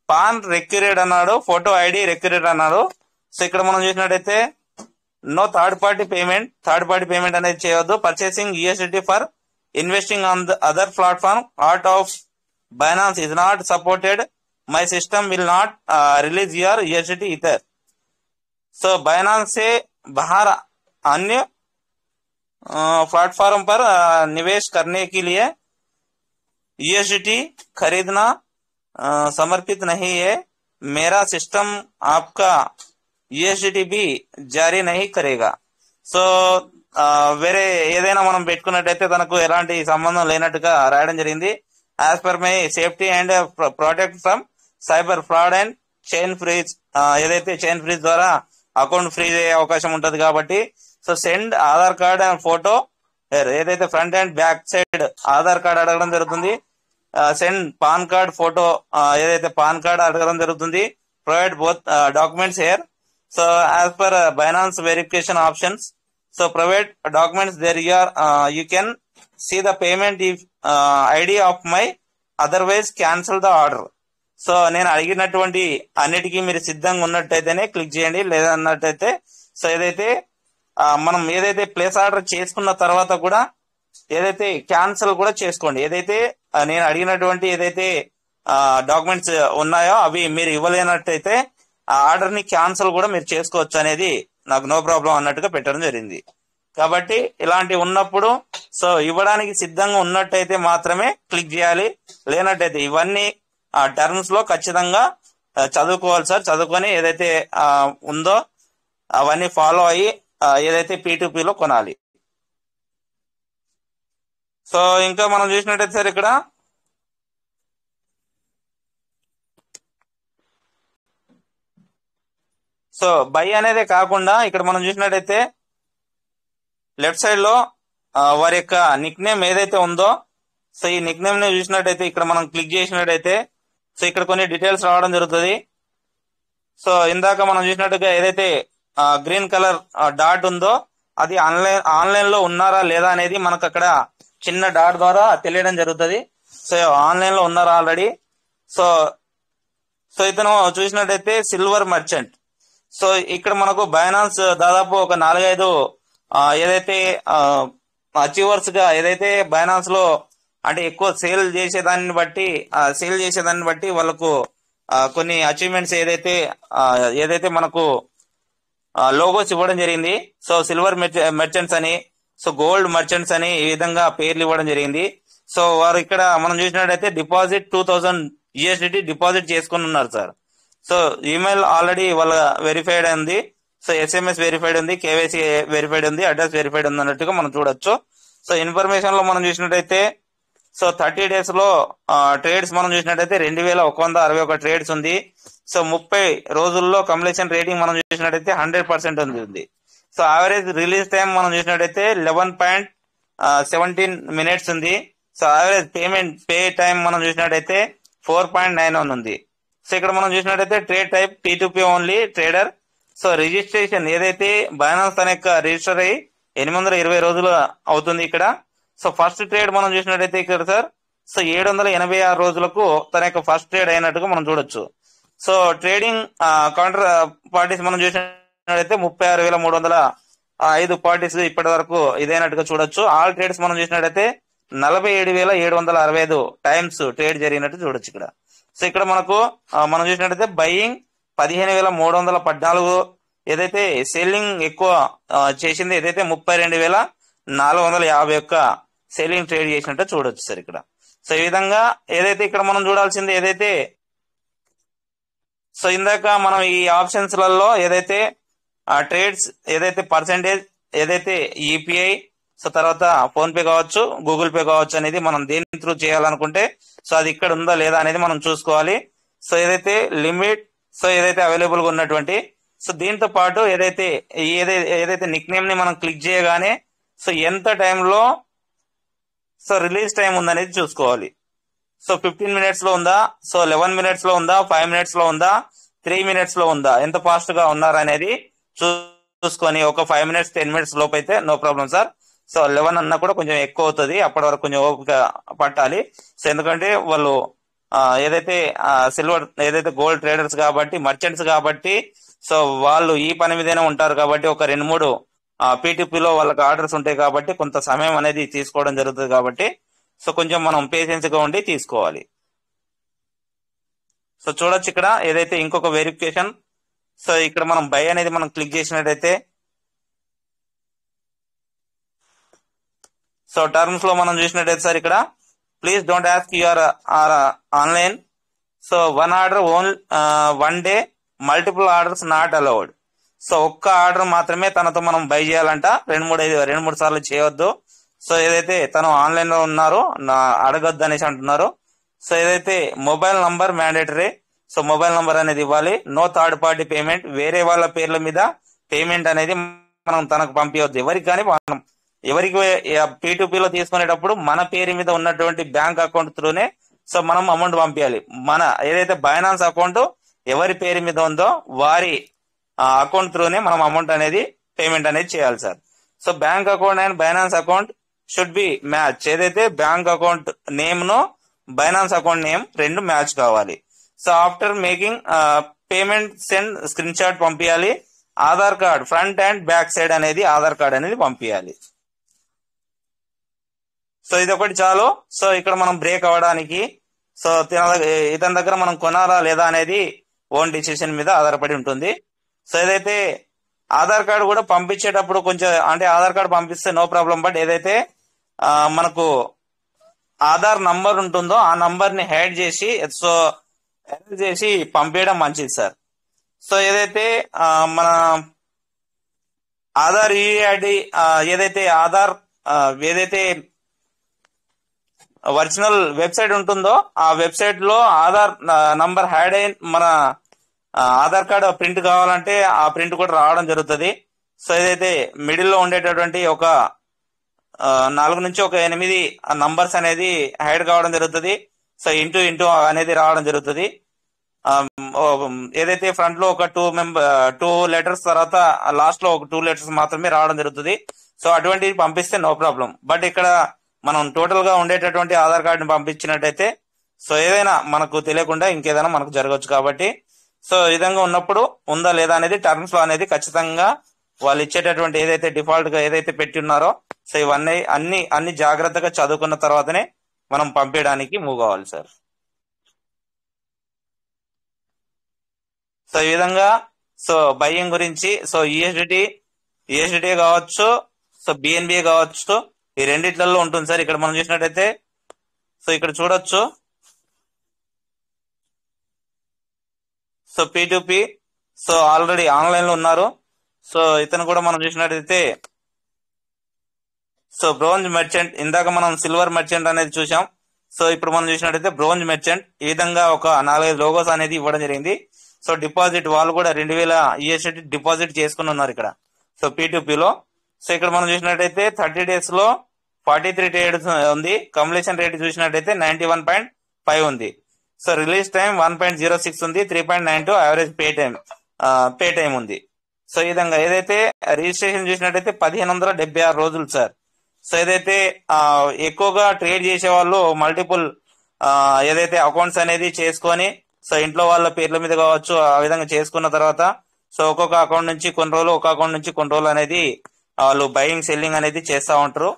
పాన్ రిక్వైర్డ్ అన్నాడు, ఫోటో ఐడి రిక్వైర్డ్ అన్నాడు. సో ఇక్కడ మనం చూసినట్టయితే నో థర్డ్ పార్టీ పేమెంట్ అనేది చేయవద్దు. Purchasing USDT for investing on the other platform art of Binance is not supported. My system will not release your USDT ether. So Binance से बाहर अन्य platform पर निवेश करने के लिए यूएसडीटी खरीदना समर्पित नहीं है. मेरा सिस्टम आपका యూఎస్డిటీ भी జారీ नहीं करेगा. సో వేరే ఏదైనా మనం పెట్టుకున్నట్టయితే తనకు ఎలాంటి సంబంధం లేనట్టుగా రాయడం జరిగింది. As per my safety and protect from cyber fraud and chain freeze. ఏదైతే చైన్ ఫ్రీజ్ ద్వారా అకౌంట్ ఫ్రీజ్ అయ్యే అవకాశం ఉంటది కాబట్టి so send Aadhaar card and photo, ఏదైతే front and back side Aadhaar card అడగడం జరుగుతుంది. సెండ్ పాన్ కార్డ్ ఫోటో, ఏదైతే పాన్ కార్డ్ అడగడం జరుగుతుంది. Provide both documents here. So as per Binance verification options, so provide documents there you can see the payment if ID of my, otherwise cancel the order. So నేను అడిగినటువంటి అన్నిటికీ మీరు సిద్ధంగా ఉన్నట్టయితేనే click చేయండి, లేదన్నట్టయితే so ఏదైతే మనం ఏదైతే ప్లేస్ ఆర్డర్ చేసుకున్న తర్వాత కూడా ఏదైతే క్యాన్సిల్ కూడా చేసుకోండి. ఏదైతే నేను అడిగినటువంటి ఏదైతే డాక్యుమెంట్స్ ఉన్నాయో అవి మీరు ఇవ్వలేనట్టయితే ఆ ఆర్డర్ ని క్యాన్సిల్ కూడా మీరు చేసుకోవచ్చు అనేది నాకు నో ప్రాబ్లం అన్నట్టుగా పెట్టడం జరిగింది. కాబట్టి ఇలాంటి ఉన్నప్పుడు సో ఇవ్వడానికి సిద్ధంగా ఉన్నట్టయితే మాత్రమే క్లిక్ చేయాలి. లేనట్టయితే ఇవన్నీ టర్మ్స్ లో ఖచ్చితంగా చదువుకోవాలి సార్. చదువుకొని ఏదైతే ఉందో అవన్నీ ఫాలో అయ్యి ఏదైతే P2Pలో కొనాలి. సో ఇంకా మనం చూసినట్టయితే సార్ ఇక్కడ సో బై అనేది కాకుండా ఇక్కడ మనం చూసినట్టయితే లెఫ్ట్ సైడ్ లో వారి యొక్క నిక్ నేమ్ ఏదైతే ఉందో సో ఈ నిక్ నేమ్ ని చూసినట్టయితే ఇక్కడ మనం క్లిక్ చేసినట్టయితే సో ఇక్కడ కొన్ని డీటెయిల్స్ రావడం జరుగుతుంది. సో ఇందాక మనం చూసినట్టుగా ఏదైతే గ్రీన్ కలర్ డాట్ ఉందో అది ఆన్లైన్ లో ఉన్నారా లేదా అనేది మనకు అక్కడ చిన్న డాట్ ద్వారా తెలియడం జరుగుతుంది. సో ఆన్లైన్ లో ఉన్నారా ఆల్రెడీ. సో సో ఇతను చూసినట్టయితే సిల్వర్ మర్చెంట్. సో ఇక్కడ మనకు బైనాన్స్ దాదాపు ఒక 4-5 ఏదైతే అచీవర్స్ గా ఏదైతే బైనాన్స్ లో అంటే ఎక్కువ సేల్ చేసేదాన్ని బట్టి వాళ్ళకు కొన్ని అచీవ్మెంట్స్ ఏదైతే మనకు లోగోస్ ఇవ్వడం జరిగింది. సో సిల్వర్ మర్చెంట్స్ అని, సో గోల్డ్ మర్చెంట్స్ అని ఈ విధంగా పేర్లు ఇవ్వడం జరిగింది. సో వారు ఇక్కడ మనం చూసినట్టయితే డిపాజిట్ 2000 USDT డిపాజిట్ చేసుకుని ఉన్నారు సార్. సో ఈమెయిల్ ఆల్రెడీ వాళ్ళ వెరిఫైడ్ ఉంది. సో SMS వెరిఫైడ్ ఉంది, KYC వెరిఫైడ్ ఉంది, అడ్రస్ వెరిఫైడ్ ఉంది అన్నట్టుగా మనం చూడొచ్చు. సో ఇన్ఫర్మేషన్ లో మనం చూసినట్టయితే సో 30 days లో ట్రేడ్స్ మనం చూసినట్టయితే 2161 ట్రేడ్స్ ఉంది. సో 30 రోజుల్లో కంప్లీషన్ రేటింగ్ మనం చూసినట్టయితే 100% ఉంది. సో యావరేజ్ రిలీజ్ టైం మనం చూసినట్టయితే 11.17 minutes ఉంది. సో యావరేజ్ పే టైం మనం చూసినట్టయితే 4.91 ఉంది. సో ఇక్కడ మనం చూసినట్టయితే trade type P2P only trader. So registration ఏదైతే బైనాన్స్ తన యొక్క రిజిస్టర్ అయ్యి 820 రోజులు అవుతుంది ఇక్కడ. సో ఫస్ట్ ట్రేడ్ మనం చూసినట్టయితే ఇక్కడ సార్ సో 786 రోజులకు తన యొక్క ఫస్ట్ ట్రేడ్ అయినట్టుగా మనం చూడొచ్చు. సో ట్రేడింగ్ కౌంటర్ పార్టీస్ మనం చూసినట్టయితే 36,305 పార్టీస్ ఇప్పటి వరకు ఇదైనట్టుగా చూడొచ్చు. ఆల్ ట్రేడ్స్ మనం చూసినట్టయితే 47,765 టైమ్స్ ట్రేడ్ జరిగినట్టు చూడొచ్చు ఇక్కడ. సో ఇక్కడ మనం చూసినట్టయితే బయింగ్ 15,314, ఏదైతే సెల్లింగ్ ఎక్కువ చేసింది ఏదైతే 32,451 సెల్లింగ్ ట్రేడ్ చేసినట్టు చూడొచ్చు సార్ ఇక్కడ. సో ఈ విధంగా ఏదైతే ఇక్కడ మనం చూడాల్సింది ఏదైతే సో ఇందాక మనం ఈ ఆప్షన్స్ లలో ఏదైతే ట్రేడ్స్ ఏదైతే పర్సెంటేజ్ ఏదైతే EPI సో తర్వాత ఫోన్ పే కావచ్చు, గూగుల్ పే కావచ్చు అనేది మనం దేని త్రూ చేయాలనుకుంటే సో అది ఇక్కడ ఉందా లేదా అనేది మనం చూసుకోవాలి. సో ఏదైతే లిమిట్ సో ఏదైతే అవైలబుల్ గా ఉన్నటువంటి సో దీంతో పాటు ఏదైతే నిక్ నేమ్ ని మనం క్లిక్ చేయగానే సో ఎంత టైంలో సో రిలీజ్ టైం ఉందనేది చూసుకోవాలి. సో 15 minutes లో ఉందా, సో 11 minutes లో ఉందా, 5 minutes లో ఉందా, 3 minutes లో ఉందా, ఎంత ఫాస్ట్ గా ఉన్నారనేది చూసుకొని ఒక 5 minutes 10 minutes లోపు అయితే నో ప్రాబ్లం సార్. సో 11 అన్నా కూడా కొంచెం ఎక్కువ అవుతుంది, అప్పటి వరకు కొంచెం ఓపిక పట్టాలి. సో ఎందుకంటే వాళ్ళు ఏదైతే సిల్వర్ ఏదైతే గోల్డ్ ట్రేడర్స్ కాబట్టి మర్చెంట్స్ కాబట్టి సో వాళ్ళు ఈ పని మీదనే ఉంటారు కాబట్టి ఒక 2-3 P2Pలో వాళ్ళకి ఆర్డర్స్ ఉంటాయి కాబట్టి కొంత సమయం అనేది తీసుకోవడం జరుగుతుంది కాబట్టి సో కొంచెం మనం పేషెన్స్ గా ఉండి తీసుకోవాలి. సో చూడొచ్చు ఇక్కడ ఏదైతే ఇంకొక వెరిఫికేషన్. సో ఇక్కడ మనం బై అనేది మనం క్లిక్ చేసినట్టయితే సో టర్మ్స్ లో మనం చూసినట్టయితే సార్ ఇక్కడ please don't ask your online. So 1 order only 1 day, multiple orders not allowed. So ఒక్క ఆర్డర్ మాత్రమే తనతో మనం బై చేయాలంట, 2-3 సార్లు చేయవద్దు. సో ఏదైతే తను ఆన్లైన్ లో ఉన్నారో అడగొద్దు అనేసి అంటున్నారు. సో ఏదైతే mobile number mandatory, so mobile number అనేది ఇవ్వాలి. నో థర్డ్ పార్టీ పేమెంట్, వేరే వాళ్ళ పేర్ల మీద పేమెంట్ అనేది మనం తనకు పంపించవద్దు ఎవరికి కానీ. ఎవరికి P2Pలో తీసుకునేటప్పుడు మన పేరు మీద ఉన్నటువంటి బ్యాంక్ అకౌంట్ త్రూనే సో మనం అమౌంట్ పంపించాలి. మన ఏదైతే బైనాన్స్ అకౌంట్ ఎవరి పేరు మీద ఉందో వారి అకౌంట్ త్రూనే మనం అమౌంట్ అనేది పేమెంట్ అనేది చేయాలి సార్. So bank account and Binance account should be match. ఏదైతే బ్యాంక్ అకౌంట్ నేమ్ ను బైనాన్స్ అకౌంట్ నేమ్ 2 మ్యాచ్ కావాలి. So after making payment send screenshot పంపించాలి. Aadhaar card front and back side అనేది ఆధార్ కార్డ్ అనేది పంపించాలి. సో ఇది ఒకటి చాలు. సో ఇక్కడ మనం బ్రేక్ అవ్వడానికి సో ఇతని దగ్గర మనం కొనాలా లేదా అనేది ఓన్ డిసిషన్ మీద ఆధారపడి ఉంటుంది. సో ఏదైతే ఆధార్ కార్డు కూడా పంపించేటప్పుడు కొంచెం అంటే ఆధార్ కార్డు పంపిస్తే నో ప్రాబ్లం, బట్ ఏదైతే మనకు ఆధార్ నంబర్ ఉంటుందో ఆ నంబర్ ని హైడ్ చేసి పంపించడం మంచిది సార్. సో ఏదైతే మన ఆధార్ యూఐడి ఏదైతే ఒరిజినల్ వెబ్సైట్ ఉంటుందో ఆ వెబ్సైట్ లో ఆధార్ నంబర్ హైడ్ అయిన మన ఆధార్ కార్డు ప్రింట్ కావాలంటే ఆ ప్రింట్ కూడా రావడం జరుగుతుంది. సో ఏదైతే మిడిల్ లో ఉండేటటువంటి ఒక 4 నుంచి ఒక 8 నంబర్స్ అనేది హైడ్ కావడం జరుగుతుంది. సో ఇంటూ అనేది రావడం జరుగుతుంది. ఏదైతే ఫ్రంట్ లో ఒక 2 లెటర్స్ తర్వాత లాస్ట్ లో ఒక 2 లెటర్స్ మాత్రమే రావడం జరుగుతుంది. సో అటువంటివి పంపిస్తే నో ప్రాబ్లం. బట్ ఇక్కడ మనం టోటల్ గా ఉండేటటువంటి ఆధార్ కార్డుని పంపించినట్టయితే సో ఏదైనా మనకు తెలియకుండా ఇంకేదైనా మనకు జరగవచ్చు. కాబట్టి సో ఈ విధంగా ఉన్నప్పుడు ఉందా లేదా అనేది టర్మ్స్ లో అనేది ఖచ్చితంగా వాళ్ళు ఇచ్చేటటువంటి ఏదైతే డిఫాల్ట్ గా ఏదైతే పెట్టి ఉన్నారో సో ఇవన్నీ అన్ని జాగ్రత్తగా చదువుకున్న తర్వాతనే మనం పంపించడానికి మూవ్ కావాలి సార్. సో ఈ విధంగా సో బయ్యింగ్ గురించి సో యూఎస్డిటీ కావచ్చు, సో బిఎన్బిఏ కావచ్చు, ఈ రెండిట్లలో ఉంటుంది సార్. ఇక్కడ మనం చూసినట్టయితే సో ఇక్కడ చూడొచ్చు. So P2P so already online లో ఉన్నారు. సో ఇతను కూడా మనం చూసినట్టయితే సో బ్రోంజ్ మెర్చెంట్, ఇందాక మనం సిల్వర్ మెర్చెంట్ అనేది చూసాం. సో ఇప్పుడు మనం చూసినట్టయితే బ్రోంజ్ మెర్చెంట్ ఈ విధంగా ఒక 4-5 లోగోస్ అనేది ఇవ్వడం జరిగింది. సో డిపాజిట్ వాళ్ళు కూడా 2000 యూఎస్డి డిపాజిట్ చేసుకుని ఉన్నారు ఇక్కడ సో P2P లో. సో ఇక్కడ మనం చూసినట్టయితే 30 days లో 43 ట్రేడ్స్ ఉంది. కంప్లీషన్ రేట్ చూసినట్టయితే 91.5 ఉంది. సో రిలీజ్ టైం 1.06 ఉంది. 3.92 యావరేజ్ పే టైం ఉంది. సో ఈ విధంగా ఏదైతే రిజిస్ట్రేషన్ చూసినట్టయితే 1576 రోజులు సార్. సో ఏదైతే ఎక్కువగా ట్రేడ్ చేసే వాళ్ళు మల్టిపుల్ ఏదైతే అకౌంట్స్ అనేది చేసుకొని సో ఇంట్లో వాళ్ళ పేర్ల మీద కావచ్చు ఆ విధంగా చేసుకున్న తర్వాత సో ఒక్కొక్క అకౌంట్ నుంచి కొన్ని రోజులు, ఒక అకౌంట్ నుంచి కొన్ని రోజులు అనేది వాళ్ళు బయింగ్ సెల్లింగ్ అనేది చేస్తూ ఉంటారు.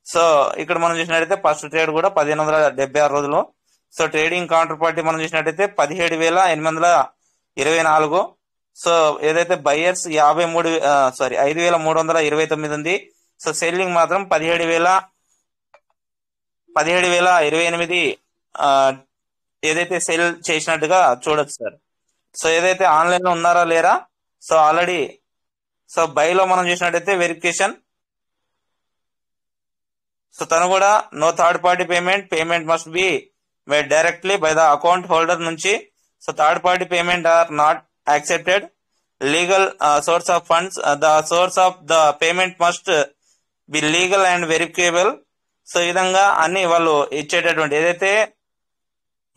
సో ఇక్కడ మనం చూసినట్టయితే ఫస్ట్ ట్రేడ్ కూడా 1576 రోజులు. సో ట్రేడింగ్ కౌంటర్ పార్టీ మనం చూసినట్టయితే 17,824. సో ఏదైతే బయర్స్ 5,329 ఉంది. సో సెల్లింగ్ మాత్రం 17,028 ఏదైతే సెల్ చేసినట్టుగా చూడొచ్చు సార్. సో ఏదైతే ఆన్లైన్ లో ఉన్నారా లేరా సో ఆల్రెడీ సో బైలో మనం చూసినట్టయితే వెరిఫికేషన్. సో తను కూడా no third party payment must be made directly by the account holder నుంచి. So third party payment are not accepted. Legal source of funds, the source of the payment must be legal and verifiable. So ఈ విధంగా అన్ని వాళ్ళు ఇచ్చేటటువంటి ఏదైతే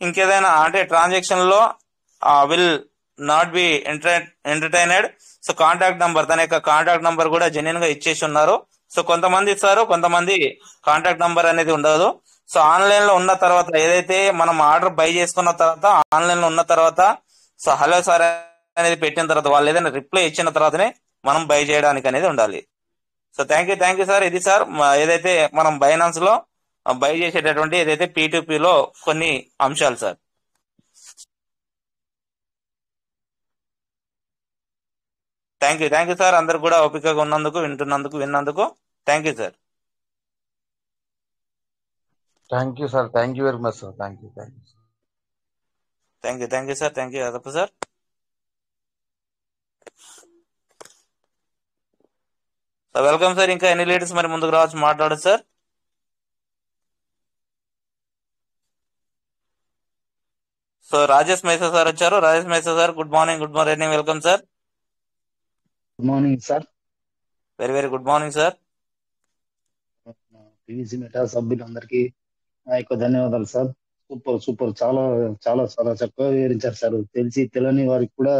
ఇంకేదైనా అంటే transaction లో will not be entertained. So contact number, తన యొక్క కాంటాక్ట్ నంబర్ కూడా జెన్యున్ గా ఇచ్చేసి ఉన్నారు. సో కొంతమంది ఇస్తారు, కొంతమంది కాంటాక్ట్ నంబర్ అనేది ఉండదు. సో ఆన్లైన్ లో ఉన్న తర్వాత ఏదైతే మనం ఆర్డర్ బై చేసుకున్న తర్వాత ఆన్లైన్ లో ఉన్న తర్వాత సో హలో సార్ అనేది పెట్టిన తర్వాత వాళ్ళు ఏదైనా రిప్లై ఇచ్చిన తర్వాతనే మనం బై చేయడానికి అనేది ఉండాలి. So thank you sir. ఇది సార్ ఏదైతే మనం బైనాన్స్ లో బై చేసేటటువంటి ఏదైతే P2P లో కొన్ని అంశాలు సార్. Thank you sir. అందరు కూడా ఓపికగా ఉన్నందుకు, విన్నందుకు thank you sir. Thank you sir. Thank you very much sir. Thank you sir. Thank you అదప్ప సార్. So welcome sir. ఇంకా ఎన్ని లీడర్స్ మరి ముందుకు రావచ్చు మాట్లాడదు sir. So Rajesh Mesa sir వచ్చారు. Rajesh Mesa sir good morning. Welcome sir. Good morning sir. Very good morning sir. PVC Meta సభ్యులందరికీ నా యొక్క ధన్యవాదాలు సార్. సూపర్ చాలా చాలా చాలా చక్కగా వివరించారు సార్. తెలియని వారికి కూడా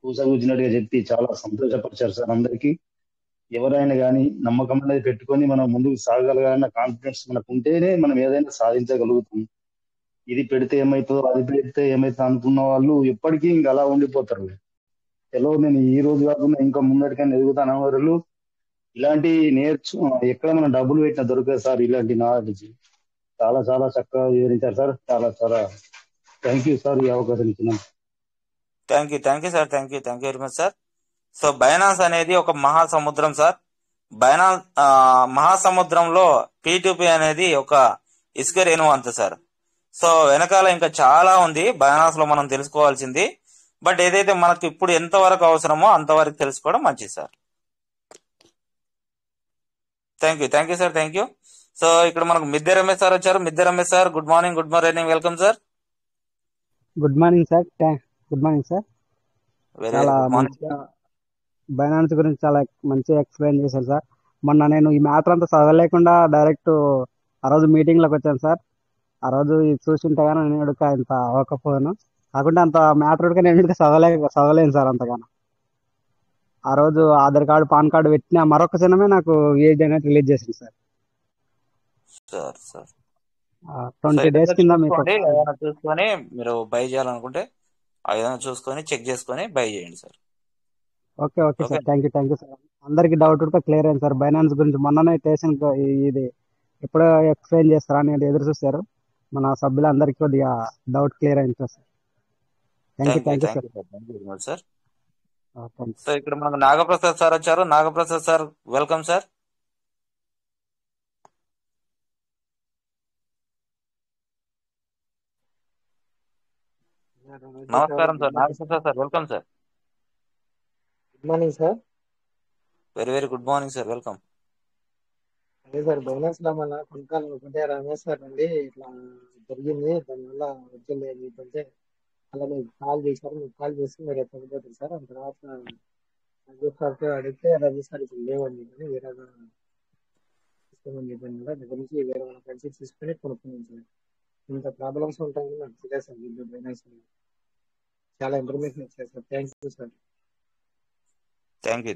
పూసగుచ్చినట్టుగా చెప్పి చాలా సంతోషపరిచారు సార్. అందరికీ ఎవరైనా కానీ నమ్మకం అనేది పెట్టుకొని మనం ముందుకు సాగగలగాలన్న కాన్ఫిడెన్స్ మనకు ఉంటేనే మనం ఏదైనా సాధించగలుగుతాం. ఇది పెడితే ఏమవుతుందో, అది పెడితే ఏమవుతుందో అనుకున్న వాళ్ళు ఎప్పటికీ ఇంకా అలా ఉండిపోతారు. ఎలా నేను ఈ రోజు కాకుండా ఇంకా ముందటికైనా ఎదుగుతాను వాళ్ళు ఇలాంటి ఎక్కడ మనం డబ్బులు పెట్టినా దొరకదు సార్. ఇలాంటి నాలెడ్జ్ చాలా చాలా చక్కగా వివరించారు సార్. చాలా చాలా థ్యాంక్ యూ సార్ ఈ అవకాశం ఇచ్చినాం. Thank you sir. Thank you very much sir. So Binance అనేది ఒక మహాసముద్రం సార్. బైనాన్స్ మహాసముద్రంలో P2P అనేది ఒక ఇసుక రేణువు అంత సార్. సో వెనకాల ఇంకా చాలా ఉంది బైనాన్స్ లో మనం తెలుసుకోవాల్సింది. బట్ ఏదైతే మనకు ఇప్పుడు ఎంతవరకు అవసరమో అంతవరకు తెలుసుకోవడం మంచిది sir. Thank you sir, thank you. So ఇక్కడ మనకు మిద్దె రమేష్ సార్ వచ్చారు. మిద్దె Ramesh sir, good morning, good morning, welcome sir. Good morning sir. Good morning sir. Very చాలా గుడ్ మార్నింగ్. మంచిగా బైనాన్స్ గురించి చాలా మంచిగా ఎక్స్ప్లెయిన్ చేశారు సార్. మొన్న నేను ఈ మ్యాటర్ అంతా చదవలేకుండా డైరెక్ట్ ఆ రోజు మీటింగ్ లోకి వచ్చాను సార్. ఆ రోజు ఇది చూసింటే కానీ నేను ఎడుక ఇంత అవ్వకపోయాను. కాకుండా అంత మ్యాటర్ ఉడక నేను ఎడుక చదవలేను సార్ అంతగానో. ఆ రోజు ఆధార్ కార్డు పాన్ కార్డు పెట్టిన మరొక క్షణమే నాకు ఏజ్ అనేది రిలీజ్ చేసింది సార్. సార్ సార్ 20 days కింద మీకు ఏదైనా చూసుకొని మీరు బై చేయాలనుకుంటే ఆ విధంగా చూసుకొని చెక్ చేసుకొని బై చేయండి sir. Okay sir. Thank you sir. అందరికి డౌట్ ఉంటే క్లియర్ అయింది సార్. బైనాన్స్ గురించి మొన్ననే స్టేషన్ ఇది ఎప్పుడో ఎక్స్ప్లెయిన్ చేస్తారా అనేది ఎదురు చూస్తారు. మన సభ్యులందరికీ కొద్దిగా డౌట్ క్లియర్ అయింది sir. Thank you sir. So ఇక్కడ మనకు నాగప్రసాద్ సార్ వచ్చారు. Nagaprasad sir, welcome sir. నమస్కారం sir, Nagaprasad sir, welcome sir. Good morning sir. Very good morning sir, welcome. అదే సార్, బైనాన్స్ లో మన కొనకాల ఒకటే రమేష్ సార్ అండి ఇట్లా జరిగింది, దానివల్ల వచ్చింది మీకంటే అలా మీకు కాల్ చేశారు. మీకు కాల్ చేసి మీరు ఎత్తకపోతారు సార్. ఆ తర్వాత రమేష్ సార్తో అడిగితే రమేష్ సార్ ఇప్పుడు లేవండి కానీ వేరే తీసుకోమని చెప్పాను కదా, దగ్గర నుంచి వేరే వాళ్ళ ఫ్రెండ్స్ తీసుకుని కొనుక్కున్నాను సార్. ఇంత ప్రాబ్లమ్స్ ఉంటాయని నాకు తెలియదు సార్. దీంట్లో బైనాన్స్ చాలా ఇన్ఫర్మేషన్ ఇచ్చారు sir. Thank you sir. Thank you.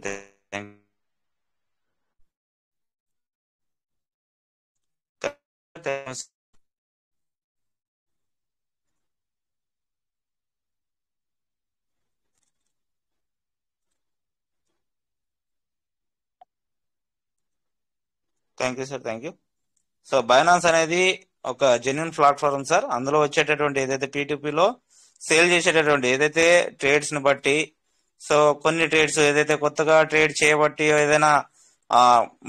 Thank you sir, thank you. So Binance అనేది ఒక జెన్యున్ ప్లాట్ఫామ్ సార్. అందులో వచ్చేటటువంటి ఏదైతే P2Pలో సేల్ చేసేటటువంటి ఏదైతే ట్రేడ్స్ ని బట్టి, సో కొన్ని ట్రేడ్స్ ఏదైతే కొత్తగా ట్రేడ్ చేయబట్టి ఏదైనా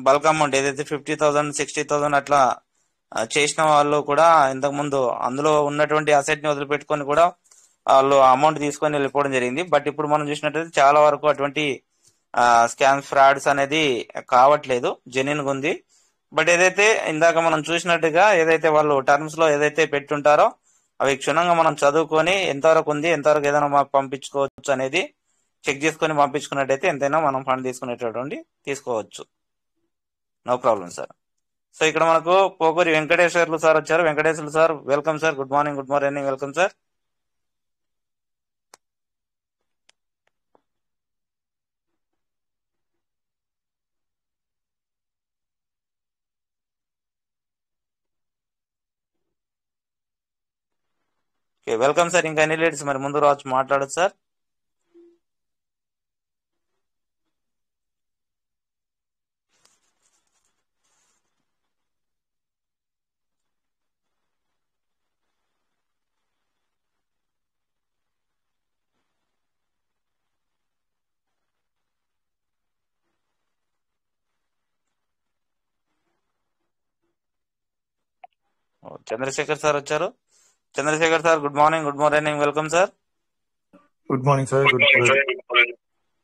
బల్క్ అమౌంట్ ఏదైతే 50,000 60,000 అట్లా చేసిన వాళ్ళు కూడా ఇంతకుముందు అందులో ఉన్నటువంటి అసెట్ ని వదిలిపెట్టుకొని కూడా వాళ్ళు అమౌంట్ తీసుకొని వెళ్ళిపోవడం జరిగింది. బట్ ఇప్పుడు మనం చూసినట్టయితే చాలా వరకు అటువంటి స్కామ్స్, ఫ్రాడ్స్ అనేది కావట్లేదు, జెన్యున్ గా ఉంది. బట్ ఏదైతే ఇందాక మనం చూసినట్టుగా ఏదైతే వాళ్ళు టర్మ్స్ లో ఏదైతే పెట్టుంటారో అవి క్షుణ్ణంగా మనం చదువుకొని ఎంతవరకు ఉంది, ఎంతవరకు ఏదైనా మాకు పంపించుకోవచ్చు అనేది చెక్ చేసుకొని పంపించుకున్నట్టయితే ఎంతైనా మనం ఫండ్ తీసుకునేటటువంటి తీసుకోవచ్చు. No problem sir. సో ఇక్కడ మనకు పోకూరి వెంకటేశ్వర్లు సార్ వచ్చారు. Venkateswarlu sir, welcome sir. Good morning, good morning, welcome sir. Okay, welcome sir. ఇంకా ఎన్ని లేడీస్ మరి ముందు రావచ్చు మాట్లాడచ్చు సార్. చంద్రశేఖర్ సార్ వచ్చారు. Chandrashekar sir, good morning, good morning, welcome sir. Good morning sir.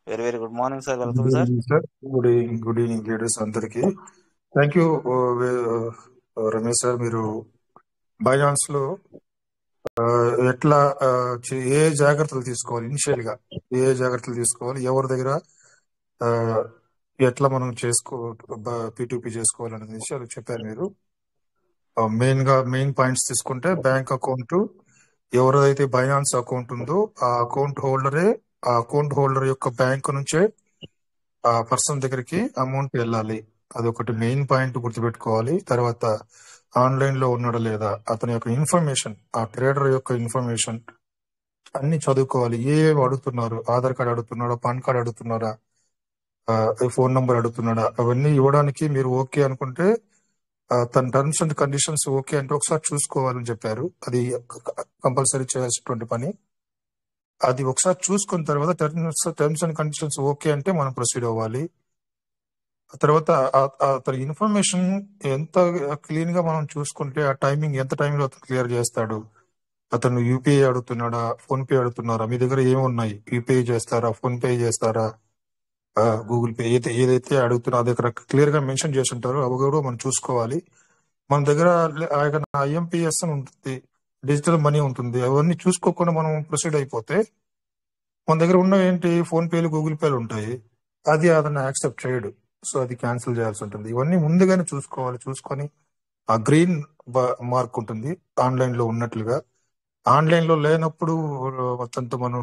Very good morning sir, welcome sir. Good evening leaders అందరికి. Thank you Ramesh sir. మీరు Binance లో ఎట్లా ఏ జాగ్రత్తలు తీసుకోవాలి, ఇనిషియల్ గా ఏ జాగ్రత్తలు తీసుకోవాలి, ఎవరి దగ్గర ఎట్లా మనం P2P చేసుకోవాలనే విషయాలు చెప్పారు మీరు. మెయిన్ పాయింట్స్ తీసుకుంటే బ్యాంక్ అకౌంట్, ఎవరిదైతే బైనాన్స్ అకౌంట్ ఉందో ఆ అకౌంట్ హోల్డర్ యొక్క బ్యాంక్ నుంచే ఆ పర్సన్ దగ్గరికి అమౌంట్ వెళ్ళాలి. అదొకటి మెయిన్ పాయింట్ గుర్తుపెట్టుకోవాలి. తర్వాత ఆన్లైన్ లో ఉన్నాడా లేదా, అతని యొక్క ఇన్ఫర్మేషన్, ఆ ట్రేడర్ యొక్క ఇన్ఫర్మేషన్ అన్ని చదువుకోవాలి. అడుగుతున్నారు, ఆధార్ కార్డు అడుగుతున్నాడా, పాన్ కార్డు అడుగుతున్నారా, ఫోన్ నంబర్ అడుగుతున్నాడా, అవన్నీ ఇవ్వడానికి మీరు ఓకే అనుకుంటే తన టర్మ్స్ అండ్ కండిషన్స్ ఓకే అంటే ఒకసారి చూసుకోవాలని చెప్పారు. అది కంపల్సరీ చేయాల్సినటువంటి పని. అది ఒకసారి చూసుకున్న తర్వాత టర్మ్స్ అండ్ కండిషన్స్ ఓకే అంటే మనం ప్రొసీడ్ అవ్వాలి. తర్వాత అతని ఇన్ఫర్మేషన్ ఎంత క్లీన్ గా మనం చూసుకుంటే ఆ టైమింగ్ ఎంత టైంలో అతను క్లియర్ చేస్తాడు. అతను యూపీఐ అడుగుతున్నాడా, ఫోన్ పే అడుగుతున్నారా, మీ దగ్గర ఏమున్నాయి, యూపీఐ చేస్తారా, ఫోన్ పే చేస్తారా, గూగుల్ పే ఏదైతే అడుగుతున్నా అది దగ్గర క్లియర్ గా మెన్షన్ చేసి ఉంటారో అవి కూడా మనం చూసుకోవాలి. మన దగ్గర ఐఎంపిఎస్ అని ఉంటుంది, డిజిటల్ మనీ ఉంటుంది. అవన్నీ చూసుకోకుండా మనం ప్రొసీడ్ అయిపోతే మన దగ్గర ఉన్న ఏంటి ఫోన్ పేలు గూగుల్ పేలు ఉంటాయి, అది అతను యాక్సెప్ట్ చేయడు. సో అది క్యాన్సిల్ చేయాల్సి ఉంటుంది. ఇవన్నీ ముందుగానే చూసుకోవాలి. చూసుకొని ఆ గ్రీన్ మార్క్ ఉంటుంది ఆన్లైన్ లో ఉన్నట్లుగా, ఆన్లైన్ లో లేనప్పుడు తనతో మనం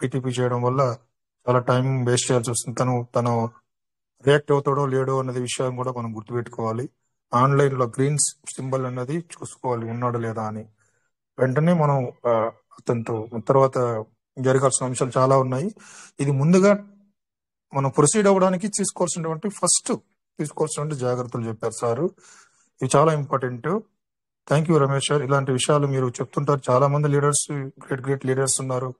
పీటీపీ చేయడం వల్ల చాలా టైం వేస్ట్ చేయాల్సి వస్తుంది. తను రియాక్ట్ అవుతాడో లేడో అన్నది విషయం కూడా మనం గుర్తుపెట్టుకోవాలి. ఆన్లైన్ లో గ్రీన్ సింబల్ అన్నది చూసుకోవాలి ఉన్నాడో లేదా అని. వెంటనే మనం అతనితో తర్వాత జరగాల్సిన అంశాలు చాలా ఉన్నాయి. ఇది ముందుగా మనం ప్రొసీడ్ అవ్వడానికి తీసుకోవాల్సినటువంటి జాగ్రత్తలు చెప్పారు సారు. ఇవి చాలా important. Thank you Ramesh sir. ఇలాంటి విషయాలు మీరు చెప్తుంటారు. చాలా మంది లీడర్స్, గ్రేట్ లీడర్స్ ఉన్నారు.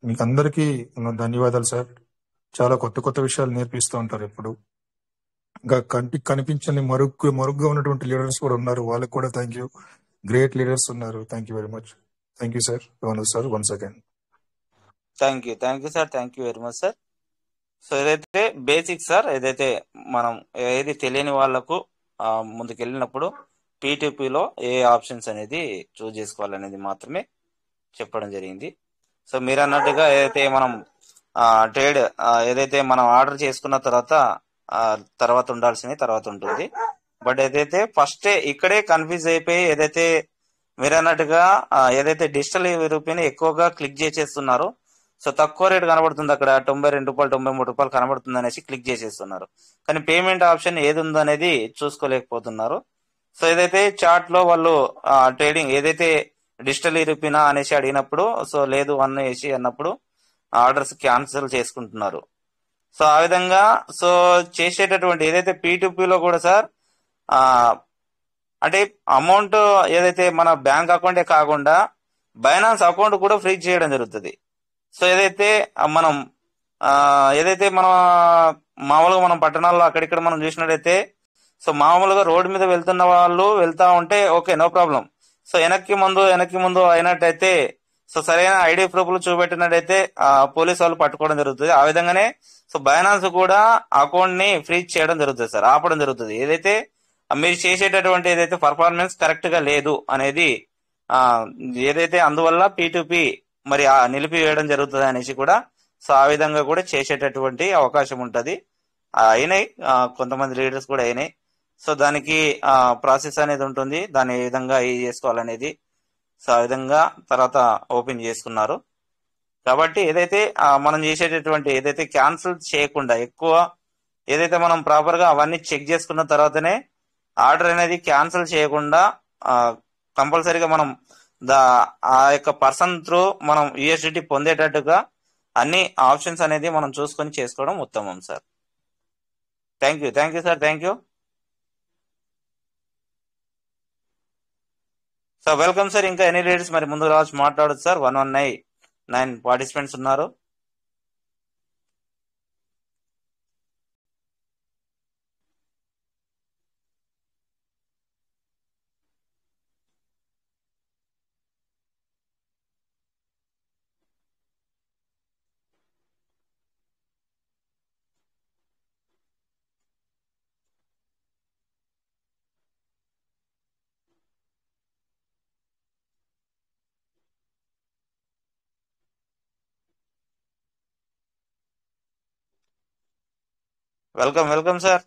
మీకు అందరికీ ధన్యవాదాలు సార్. చాలా కొత్త విషయాలు నేర్పిస్తూ ఉంటారు ఎప్పుడు. ఇంకా కంటికి కనిపించని మరుగుగా ఉన్నటువంటి లీడర్స్ కూడా ఉన్నారు. వాళ్ళకి కూడా థ్యాంక్ యూ. గ్రేట్ లీడర్స్ ఉన్నారు. Thank you very much. Thank you sir. Sir once again thank you sir. Thank you very much sir. So ఏదైతే బేసిక్ సార్, ఏదైతే మనం ఏది తెలియని వాళ్లకు ముందుకెళ్ళినప్పుడు పీటీపీలో ఏ ఆప్షన్స్ అనేది చూస్ చేసుకోవాలనేది మాత్రమే చెప్పడం జరిగింది. సో మీరు అన్నట్టుగా ఏదైతే మనం ట్రేడ్ ఏదైతే మనం ఆర్డర్ చేసుకున్న తర్వాత ఉండాల్సింది తర్వాత ఉంటుంది. బట్ ఏదైతే ఫస్ట్ ఇక్కడే కన్ఫ్యూజ్ అయిపోయి ఏదైతే మీరు అన్నట్టుగా ఏదైతే డిజిటల్ రూపీని ఎక్కువగా క్లిక్ చేసేస్తున్నారో, సో తక్కువ రేట్ కనబడుతుంది అక్కడ, 92 రూపాయలు 93 రూపాయలు కనబడుతుంది అనేసి క్లిక్ చేసేస్తున్నారు. కానీ పేమెంట్ ఆప్షన్ ఏది ఉందో అనేది చూసుకోలేకపోతున్నారు. సో ఏదైతే చార్ట్ లో వాళ్ళు ట్రేడింగ్ ఏదైతే డిజిటల్ రూపీనా అనేసి అడిగినప్పుడు, సో లేదు వేసి అన్నప్పుడు ఆర్డర్స్ క్యాన్సిల్ చేసుకుంటున్నారు. సో ఆ విధంగా సో చేసేటటువంటి ఏదైతే పీటీపీలో కూడా సార్ అంటే అమౌంట్ ఏదైతే మన బ్యాంక్ అకౌంటే కాకుండా బైనాన్స్ అకౌంట్ కూడా ఫ్రీజ్ చేయడం జరుగుతుంది. సో ఏదైతే మనం మామూలుగా మనం పట్టణాల్లో అక్కడిక్కడ మనం చూసినట్టయితే, సో మామూలుగా రోడ్డు మీద వెళ్తున్న వాళ్ళు వెళ్తా ఉంటే ఓకే, నో ప్రాబ్లం. సో వెనక్కి ముందు అయినట్టయితే, సో సరైన ఐడి ప్రూఫ్లు చూపెట్టినట్టయితే పోలీసు వాళ్ళు పట్టుకోవడం జరుగుతుంది. ఆ విధంగానే సో బైనాన్స్ కూడా అకౌంట్ ని ఫ్రీజ్ చేయడం జరుగుతుంది సార్, ఆపడం జరుగుతుంది. ఏదైతే మీరు చేసేటటువంటి ఏదైతే పర్ఫార్మెన్స్ కరెక్ట్ గా లేదు అనేది ఏదైతే అందువల్ల పీటీపీ మరి నిలిపివేయడం జరుగుతుంది అనేసి కూడా, సో ఆ విధంగా కూడా చేసేటటువంటి అవకాశం ఉంటది. అయినాయి కొంతమంది లీడర్స్ కూడా అయినాయి. సో దానికి ప్రాసెస్ అనేది ఉంటుంది, దాన్ని ఏ విధంగా చేసుకోవాలనేది. సో ఆ విధంగా తర్వాత ఓపెన్ చేసుకున్నారు. కాబట్టి ఏదైతే మనం చేసేటటువంటి ఏదైతే క్యాన్సిల్ చేయకుండా ఎక్కువ ఏదైతే మనం ప్రాపర్ గా అవన్నీ చెక్ చేసుకున్న తర్వాతనే ఆర్డర్ అనేది క్యాన్సిల్ చేయకుండా కంపల్సరీగా మనం ఆ యొక్క పర్సన్ త్రూ మనం యూఎస్డిటీ పొందేటట్టుగా అన్ని ఆప్షన్స్ అనేది మనం చూసుకొని చేసుకోవడం ఉత్తమం sir. Thank you sir. Thank you sir. Welcome sir. ఇంకా ఎనీ లీడర్స్ మరి ముందు రావచ్చు మాట్లాడదు సార్. 119 పార్టిసిపెంట్స్ ఉన్నారు. Welcome sir.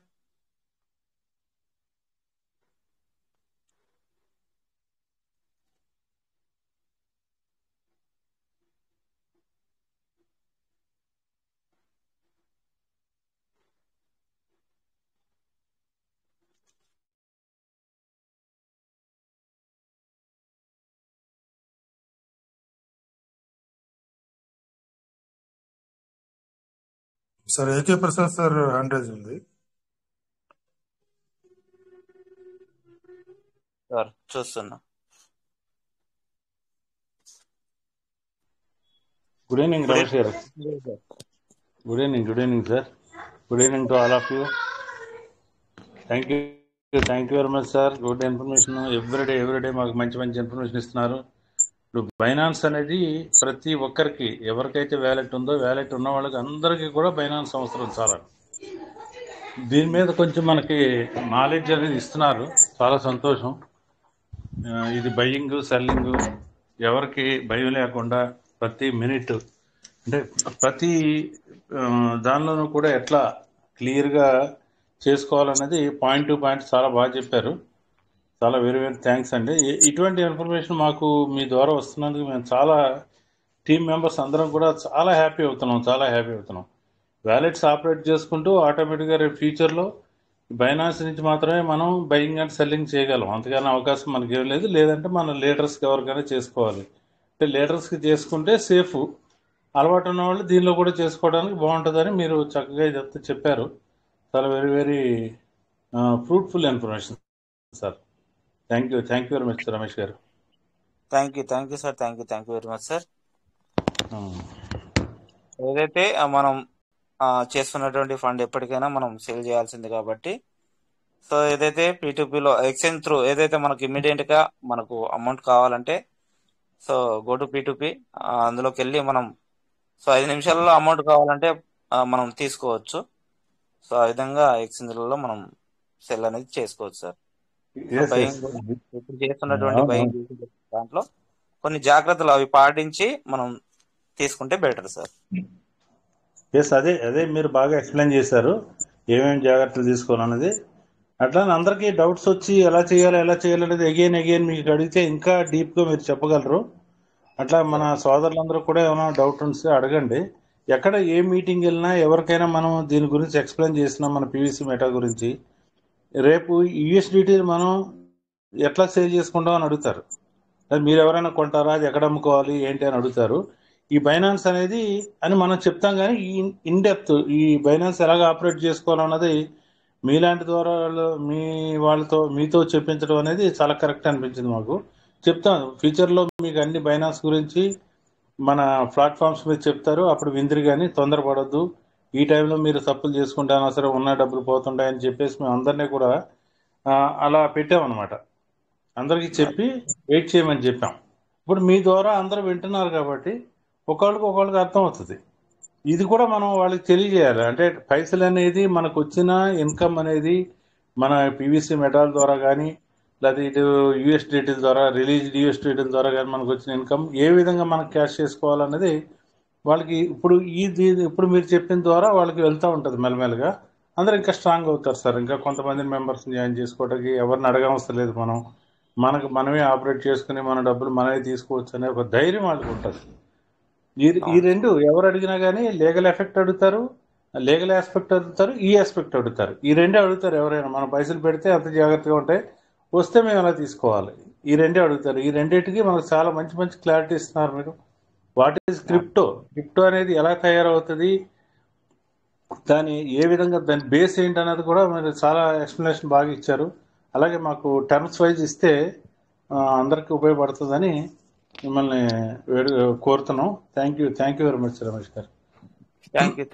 Sir AK Prasad sir hand raise ఉంది సార్. చూస్తున్నా. గుడ్ ఈవినింగ్ గుడ్ రమేష్ గారు. Evening sir. Good evening sir. Good evening to all of you. Thank you very much sir. Good information everyday మాకు మంచి information ఇస్తున్నారు. ఇప్పుడు Binance అనేది ప్రతి ఒక్కరికి ఎవరికైతే వ్యాలెట్ ఉందో వ్యాలెట్ ఉన్న వాళ్ళకి అందరికీ కూడా బైనాన్స్ అవసరం చాలా. దీని మీద కొంచెం మనకి నాలెడ్జ్ అనేది ఇస్తున్నారు, చాలా సంతోషం. ఇది బయ్యింగ్ సెల్లింగ్ ఎవరికి భయం లేకుండా ప్రతి మినిట్ అంటే ప్రతి దానిలోనూ కూడా ఎట్లా క్లియర్గా చేసుకోవాలనేది పాయింట్ టు పాయింట్ చాలా బాగా చెప్పారు. చాలా వెరీ థ్యాంక్స్ అండి. ఇటువంటి ఇన్ఫర్మేషన్ మాకు మీ ద్వారా వస్తున్నందుకు మేము చాలా టీమ్ మెంబర్స్ అందరం కూడా చాలా హ్యాపీ అవుతున్నాం. వ్యాలెట్స్ ఆపరేట్ చేసుకుంటూ ఆటోమేటిక్గా రేపు ఫ్యూచర్లో బైనాన్స్ నుంచి మాత్రమే మనం బయింగ్ అండ్ సెల్లింగ్ చేయగలం. అంతగానే అవకాశం మనకి ఏం లేదు. లేదంటే మన లీడర్స్కి ఎవరికైనా చేసుకోవాలి. అంటే లీడర్స్కి చేసుకుంటే సేఫ్. అలవాటు ఉన్న వాళ్ళు దీనిలో కూడా చేసుకోవడానికి బాగుంటుందని మీరు చక్కగా ఇదంతా చెప్పారు. చాలా very fruitful information sir. Thank you very much Ramesh garu. Thank you sir. Thank you very much sir. ఏదైతే మనం చేస్తున్నటువంటి ఫండ్ ఎప్పటికైనా మనం సేల్ చేయాల్సింది కాబట్టి, సో ఏదైతే P2Pలో ఎక్స్చేంజ్ త్రూ ఏదైతే మనకు ఇమ్మీడియట్ గా మనకు అమౌంట్ కావాలంటే సో గో టు P2P, అందులోకి వెళ్ళి మనం సో 5 నిమిషాలలో అమౌంట్ కావాలంటే మనం తీసుకోవచ్చు. సో ఆ విధంగా ఎక్స్చేంజ్లలో మనం సెల్ అనేది చేసుకోవచ్చు సార్. బయింగ్ ఇప్పుడు చేస్తున్నటువంటి బయింగ్ దాంట్లో కొన్ని జాగ్రత్తలు అవి పాటించి మనం తీసుకుంటే బెటర్ సార్. అదే మీరు బాగా ఎక్స్ప్లెయిన్ చేశారు ఏమేమి జాగ్రత్తలు తీసుకోవాలన్నది. అట్లా అందరికీ డౌట్స్ వచ్చి ఎలా చేయాలి అనేది అగైన్ మీకు అడిగితే ఇంకా డీప్గా మీరు చెప్పగలరు. అట్లా మన సోదరులందరూ కూడా ఏమైనా డౌట్ ఉంటే అడగండి. ఎక్కడ ఏ మీటింగ్ వెళ్ళినా ఎవరికైనా మనం దీని గురించి ఎక్స్ప్లెయిన్ చేసినాం, మన పీవీసీ మెటా గురించి. రేపు USDT మనం ఎట్లా సేల్ చేసుకుంటాం అని అడుగుతారు. మీరు ఎవరైనా కొంటారా, అది ఎక్కడ అమ్ముకోవాలి ఏంటి అని అడుగుతారు. ఈ బైనాన్స్ అనేది అని మనం చెప్తాం, కానీ ఈ ఇన్డెప్త్ ఈ బైనాన్స్ ఎలాగ ఆపరేట్ చేసుకోవాలన్నది మీలాంటి ద్వారా మీతో చెప్పించడం అనేది చాలా కరెక్ట్ అనిపించింది మాకు. చెప్తాను ఫ్యూచర్లో మీకు అన్ని బైనాన్స్ గురించి మన ప్లాట్ఫామ్స్ మీద చెప్తారు. అప్పుడు విందిరి కానీ తొందరపడద్దు, ఈ టైంలో మీరు తప్పులు చేసుకుంటానా సరే ఉన్న డబ్బులు పోతుంటాయని చెప్పేసి మేము అందరినీ కూడా అలా పెట్టామన్నమాట. అందరికీ చెప్పి వెయిట్ చేయమని చెప్పాం. ఇప్పుడు మీ ద్వారా అందరూ వింటున్నారు కాబట్టి ఒకళ్ళకి అర్థం అవుతుంది. ఇది కూడా మనం వాళ్ళకి తెలియజేయాలి. అంటే పైసలు అనేది మనకు వచ్చిన ఇన్కమ్ అనేది మన పీవీసీ మెటాల్ ద్వారా కానీ లేదా ఇటు USDT ద్వారా రిలీజ్డ్ USDT ద్వారా కానీ మనకు వచ్చిన ఇన్కమ్ ఏ విధంగా మనం క్యాష్ చేసుకోవాలన్నది వాళ్ళకి ఇప్పుడు మీరు చెప్పిన ద్వారా వాళ్ళకి వెళ్తూ ఉంటుంది. మెల్లమెల్లగా అందరూ ఇంకా స్ట్రాంగ్ అవుతారు సార్. ఇంకా కొంతమంది మెంబర్స్ని జాయిన్ చేసుకోవడానికి ఎవరిని అడగవసరం లేదు. మనమే ఆపరేట్ చేసుకుని మన డబ్బులు మనమే తీసుకోవచ్చు అనే ఒక ధైర్యం వాళ్ళకి ఉంటుంది. ఈ రెండు ఎవరు అడిగినా కానీ లీగల్ ఆస్పెక్ట్ అడుగుతారు, ఈ ఆస్పెక్ట్ అడుగుతారు. ఈ రెండే అడుగుతారు ఎవరైనా. మన పైసలు పెడితే అంత జాగ్రత్తగా ఉంటాయి, వస్తే మేము ఎలా తీసుకోవాలి, ఈ రెండే అడుగుతారు. ఈ రెండింటికి మనకు చాలా మంచి క్లారిటీ ఇస్తున్నారు మీరు. వాట్ ఈజ్ క్రిప్టో అనేది ఎలా తయారవుతుంది, దాని ఏ విధంగా దాని బేస్ ఏంటి అన్నది కూడా మీరు చాలా ఎక్స్ప్లెనేషన్ బాగా ఇచ్చారు. అలాగే మాకు టర్మ్స్ వైజ్ ఇస్తే అందరికీ ఉపయోగపడుతుందని మిమ్మల్ని కోరుతున్నాం. Thank you very much Ramesh garu. Thank you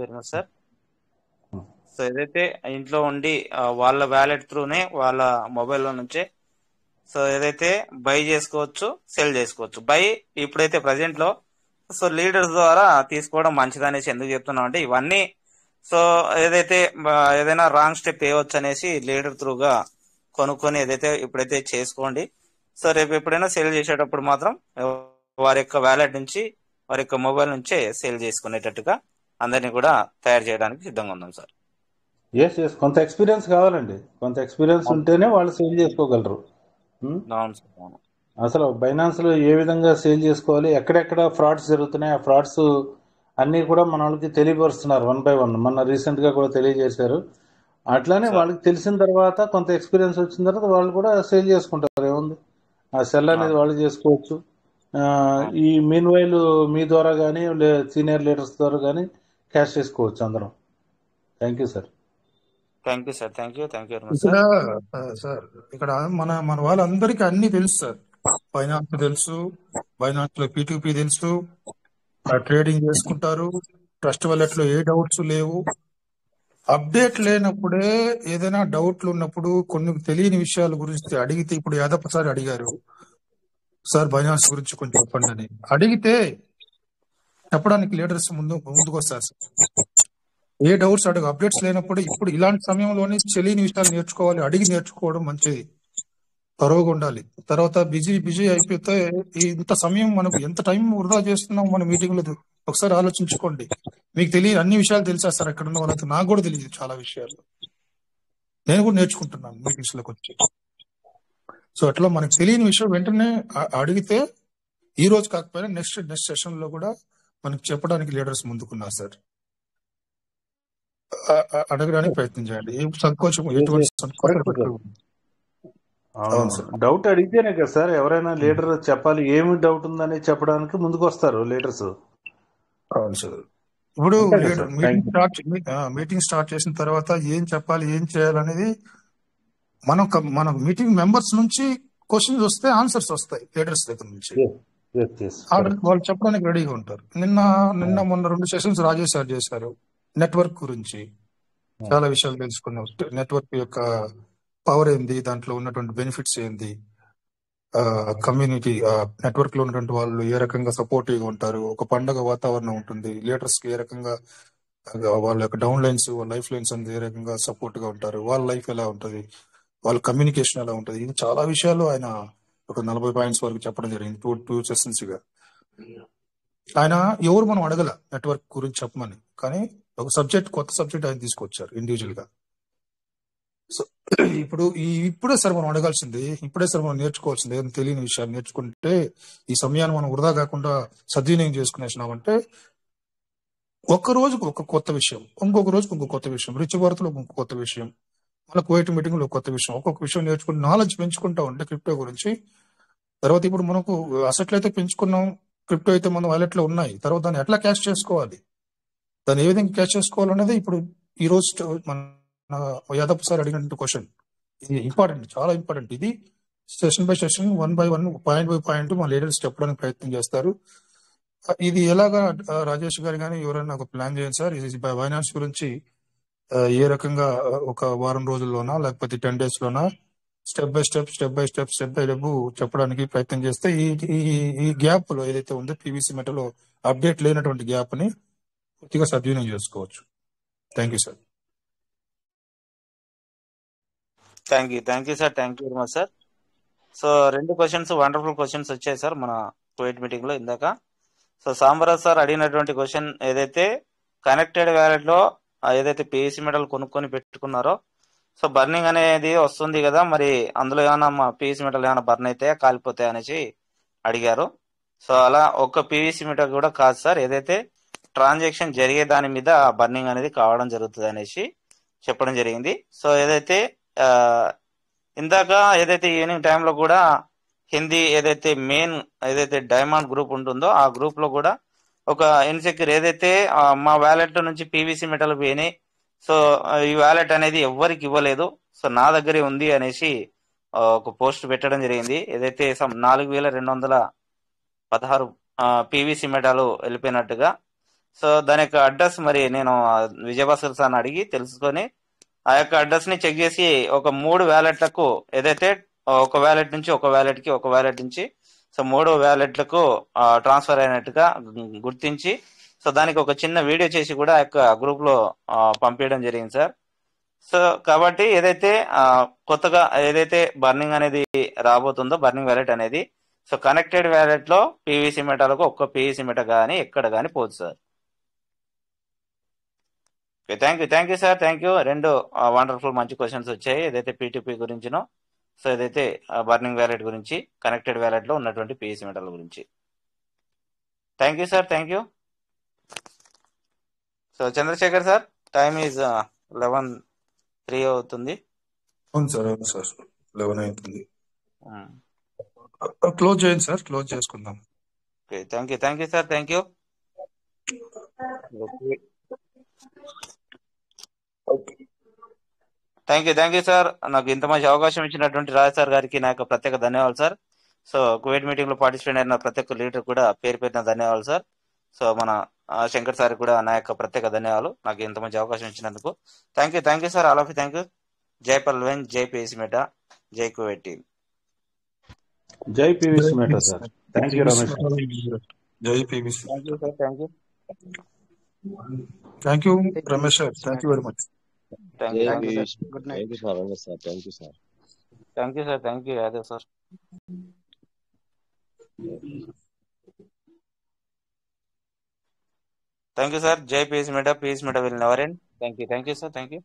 very much sir. So ఏదైతే ఇంట్లో ఉండి వాళ్ళ వ్యాలెట్ త్రూనే వాళ్ళ మొబైల్లో నుంచే సో ఏదైతే బై చేసుకోవచ్చు, సెల్ చేసుకోవచ్చు. బై ఇప్పుడైతే ప్రజెంట్ లో సో లీడర్స్ ద్వారా తీసుకోవడం మంచిదనేసి ఎందుకు చెప్తున్నాం అంటే ఇవన్నీ సో ఏదైతే ఏదైనా రాంగ్ స్టెప్ వేయవచ్చు అనేసి లీడర్ త్రూగా కొనుక్కొని ఏదైతే ఇప్పుడైతే చేసుకోండి. సో రేపు ఎప్పుడైనా సేల్ చేసేటప్పుడు మాత్రం వారి యొక్క వ్యాలెట్ నుంచి వారి యొక్క మొబైల్ నుంచే సేల్ చేసుకునేటట్టుగా అందరినీ కూడా తయారు చేయడానికి సిద్ధంగా ఉన్నాం సార్. కొంత ఎక్స్పీరియన్స్ కావాలండి. కొంత ఎక్స్పీరియన్స్ ఉంటేనే వాళ్ళు సేల్ చేసుకోగలరు. అసలు బైనాన్స్ లో ఏ విధంగా సేల్ చేసుకోవాలి, ఎక్కడెక్కడ ఫ్రాడ్స్ జరుగుతున్నాయి, ఆ ఫ్రాడ్స్ అన్ని కూడా మన వాళ్ళకి తెలియపరుస్తున్నారు 1 by 1. మొన్న రీసెంట్ గా కూడా తెలియజేశారు. అట్లానే వాళ్ళకి తెలిసిన తర్వాత కొంత ఎక్స్పీరియన్స్ వచ్చిన తర్వాత వాళ్ళు కూడా సేల్ చేసుకుంటారు. ఏముంది, ఆ సెల్ అనేది వాళ్ళు చేసుకోవచ్చు. ఈ మీన్ వైల్ మీ ద్వారా కానీ సీనియర్ లీడర్స్ ద్వారా కానీ క్యాష్ చేసుకోవచ్చు అందరం. Thank you sir. ఇక్కడ మన వాళ్ళందరికీ అన్ని తెలుసు సార్. బైనాన్స్ తెలుసు, బైనాన్స్ లో P2P తెలుసు, ట్రేడింగ్ చేసుకుంటారు. ట్రస్ట్ వాలెట్ లో ఏ డౌట్స్ లేవు. అప్డేట్ లేనప్పుడే ఏదైనా డౌట్లు ఉన్నప్పుడు కొన్ని తెలియని విషయాల గురించి అడిగితే, ఇప్పుడు యాదప్ప సార్ అడిగారు, సార్ బైనాన్స్ గురించి కొంచెం చెప్పండి అని అడిగితే చెప్పడానికి లీడర్స్ ముందుకు వస్తారు సార్. ఏ డౌట్స్ అడగ అప్డేట్స్ లేనప్పుడు ఇప్పుడు ఇలాంటి సమయంలోనే తెలియని విషయాలు నేర్చుకోవాలి, అడిగి నేర్చుకోవడం మంచిది, తరువుగా ఉండాలి. తర్వాత బిజీ అయిపోతే ఇంత సమయం మనకు ఎంత టైం వృధా చేస్తున్నాం మన మీటింగ్ లో ఒకసారి ఆలోచించుకోండి. మీకు తెలియని అన్ని విషయాలు తెలుసా సార్? అక్కడ ఉన్న వాళ్ళకి నాకు కూడా తెలియదు చాలా విషయాలు, నేను కూడా నేర్చుకుంటున్నాను మీటింగ్స్ లోకి వచ్చి. సో అట్లా మనకు తెలియని విషయం వెంటనే అడిగితే ఈ రోజు కాకపోయినా నెక్స్ట్ సెషన్ లో కూడా మనకి చెప్పడానికి లీడర్స్ ముందుకున్నారు సార్. అడగడానికి ప్రయత్నం చేయండి. ఎటువంటి సంకోచం పెట్టుకోండి. అవును సార్. డౌట్ అడిగితేనే కదా సార్ ఎవరైనా లీడర్ చెప్పాలి, ఏమి డౌట్ ఉందని చెప్పడానికి ముందుకు వస్తారు లీడర్స్. అవును సార్. ఇప్పుడు మీటింగ్ స్టార్ట్ చేసిన తర్వాత ఏం చెప్పాలి, ఏం చేయాలనేది మన మీటింగ్ మెంబర్స్ నుంచి క్వశ్చన్స్ వస్తే ఆన్సర్స్ వస్తాయి లీడర్స్ దగ్గర నుంచి. వాళ్ళు చెప్పడానికి రెడీగా ఉంటారు. నిన్న మొన్న 2 సెషన్స్ రాజేష్ సార్ చేశారు నెట్వర్క్ గురించి. చాలా విషయాలు తెలుసుకున్నాం. నెట్వర్క్ యొక్క పవర్ ఏంది, దాంట్లో ఉన్నటువంటి బెనిఫిట్స్ ఏంది, కమ్యూనిటీ నెట్వర్క్ లో ఉన్నటువంటి వాళ్ళు ఏ రకంగా సపోర్టివ్ గా ఉంటారు, ఒక పండగ వాతావరణం ఉంటుంది, లీడర్స్ కి ఏ రకంగా వాళ్ళ యొక్క డౌన్ లైన్స్, వాళ్ళ లైఫ్ లైన్స్ అనేది ఏ రకంగా సపోర్ట్ గా ఉంటారు, వాళ్ళ లైఫ్ ఎలా ఉంటుంది, వాళ్ళ కమ్యూనికేషన్ ఎలా ఉంటుంది. ఇది చాలా విషయాలు ఆయన ఒక 40 పాయింట్స్ వరకు చెప్పడం జరిగింది 2 సెషన్స్ గా. ఆయన ఎవరు మనం అడగల నెట్వర్క్ గురించి చెప్పమని, కానీ ఒక కొత్త సబ్జెక్ట్ ఆయన తీసుకొచ్చారు ఇండివిజువల్ గా. సో ఇప్పుడే సార్ మనం అడగాల్సింది, ఇప్పుడే సార్ మనం నేర్చుకోవాల్సింది. ఏదైనా తెలియని విషయాలు నేర్చుకుంటే ఈ సమయాన్ని మనం వృధా కాకుండా సద్వినియోగం చేసుకునేసినామంటే ఒక్క రోజుకు ఒక కొత్త విషయం, ఇంకొక రోజుకు ఇంకొక కొత్త విషయం, రిచ్ భారత్లో ఇంకొక కొత్త విషయం, మన కువైట్ మీటింగ్ లో కొత్త విషయం, ఒక్కొక్క విషయం నేర్చుకుని నాలెడ్జ్ పెంచుకుంటా ఉంటే క్రిప్టో గురించి. తర్వాత ఇప్పుడు మనకు అసెట్లు అయితే పెంచుకున్నాం, క్రిప్టో అయితే మన వాలెట్ లో ఉన్నాయి. తర్వాత దాన్ని ఎట్లా క్యాష్ చేసుకోవాలి, దాన్ని ఏ విధంగా క్యాష్ చేసుకోవాలనేది ఇప్పుడు ఈ రోజు మన యాదవ్ సార్ అడిగిన క్వశ్చన్. ఇది ఇంపార్టెంట్, చాలా ఇంపార్టెంట్. ఇది session by session 1 by 1 point by point మా లీడర్స్ చెప్పడానికి ప్రయత్నం చేస్తారు. ఇది ఎలాగా రాజేష్ గారు కానీ ఎవరైనా ఒక ప్లాన్ చేయండి సార్. ఇది ఫైనాన్స్ గురించి ఏ రకంగా ఒక వారం రోజుల్లోనా లేకపోతే 10 days లోనా స్టెప్ బై స్టెప్ చెప్పడానికి ప్రయత్నం చేస్తే ఈ గ్యాప్ లో ఏదైతే ఉందో పీవీసీ మెటలో అప్డేట్ లేనటువంటి గ్యాప్ ని పూర్తిగా సద్వినియోగం చేసుకోవచ్చు. Thank you sir. Thank you sir. Thank you very much sir. So 2 questions, wonderful questions వచ్చాయి సార్ మన కువైట్ మీటింగ్ లో ఇందాక. సో సాంబరాజ్ సార్ అడిగినటువంటి క్వశ్చన్ ఏదైతే కనెక్టెడ్ వ్యాలెట్ లో ఏదైతే పిఎస్సి మెటల్ కొనుక్కొని పెట్టుకున్నారో, సో బర్నింగ్ అనేది వస్తుంది కదా, మరి అందులో ఏమైనా పిఎస్సి మెటల్ ఏమైనా బర్న్ అయితే కాలిపోతాయి అనేసి అడిగారు. సో అలా ఒక్క పివిసి మీటర్ కూడా కాదు సార్, ఏదైతే ట్రాన్సాక్షన్ జరిగే దాని మీద బర్నింగ్ అనేది కావడం జరుగుతుంది అనేసి చెప్పడం జరిగింది. సో ఏదైతే ఇందాక ఏదైతే ఈవినింగ్ టైంలో కూడా హిందీ ఏదైతే మెయిన్ ఏదైతే డైమండ్ గ్రూప్ ఉంటుందో ఆ గ్రూప్ లో కూడా ఒక ఇన్సెక్యూర్ ఏదైతే మా వ్యాలెట్ నుంచి పీవీసీ మెటల్ పోయినాయి, సో ఈ వ్యాలెట్ అనేది ఎవ్వరికి ఇవ్వలేదు, సో నా దగ్గరే ఉంది అనేసి ఒక పోస్ట్ పెట్టడం జరిగింది. ఏదైతే 4216 పీవీసీ మెటల్ వెళ్ళిపోయినట్టుగా. సో దాని యొక్క అడ్రస్ మరి నేను విజయభాస్కర్ సార్ని అడిగి తెలుసుకొని ఆ యొక్క అడ్రస్ ని చెక్ చేసి ఒక 3 వ్యాలెట్లకు ఏదైతే ఒక వ్యాలెట్ నుంచి ఒక వ్యాలెట్ కి, ఒక వ్యాలెట్ నుంచి సో 3 వ్యాలెట్లకు ట్రాన్స్ఫర్ అయినట్టుగా గుర్తించి సో దానికి ఒక చిన్న వీడియో చేసి కూడా ఆ యొక్క గ్రూప్ లో పంపించడం జరిగింది సార్. సో కాబట్టి ఏదైతే కొత్తగా ఏదైతే బర్నింగ్ అనేది రాబోతుందో బర్నింగ్ వ్యాలెట్ అనేది, సో కనెక్టెడ్ వ్యాలెట్ లో పీవీసీ మెటాలకు ఒక్క పీవీసీ మెట కానీ ఎక్కడ కానీ పోదు sir. Thank you sir. Thank you. 2 wonderful మంచి క్వశ్చన్స్ వచ్చాయి, ఏదైతే పీటీపీ గురించినో, సో ఏదైతే బర్నింగ్ వ్యాలెట్ గురించి, కనెక్టెడ్ వ్యాలెట్ లో ఉన్నటువంటి పీవీసీ మెటల్ గురించి. Thank you sir. Thank you. So Chandrashekhar sir, time is 11:03 అవుతుంది. అవును సార్, అవును సార్, 11 అవుతుంది. క్లోజ్ చేయండి సార్, క్లోజ్ చేసుకుందాం. Okay, thank you sir. Thank you. Thank you sir. నాకు ఇంత మంచి అవకాశం ఇచ్చినటువంటి రాజ్ సార్ గారికి నా యొక్క ప్రత్యేక ధన్యవాదాలు సార్. సో కువైట్ మీటింగ్ లో పార్టిసిపేట్ అయిన ప్రతి ఒక్క లీడర్ కూడా పేరు పెట్టిన ధన్యవాదాలు సార్. సో మన శంకర్ సార్ కూడా నా యొక్క ప్రత్యేక ధన్యవాదాలు నాకు ఇంత మంచి అవకాశం ఇచ్చినందుకు. Thank you sir, all of you thank you. జై పల్వెన్, జై పిఎస్ మెటా, జై కువైట్ టీమ్. జై PVC Meta sir. Thank you Ramesh. జై PVC. Thank you sir, thank you. Thank you Ramesh sir, thank you very much. Thank you sir. Good night. Thank you sir Ramesh sir. Thank you sir. Thank you sir, thank you Yadav sir. Thank you sir. జై PS Meta, PS meta will never end. Thank you sir, thank you.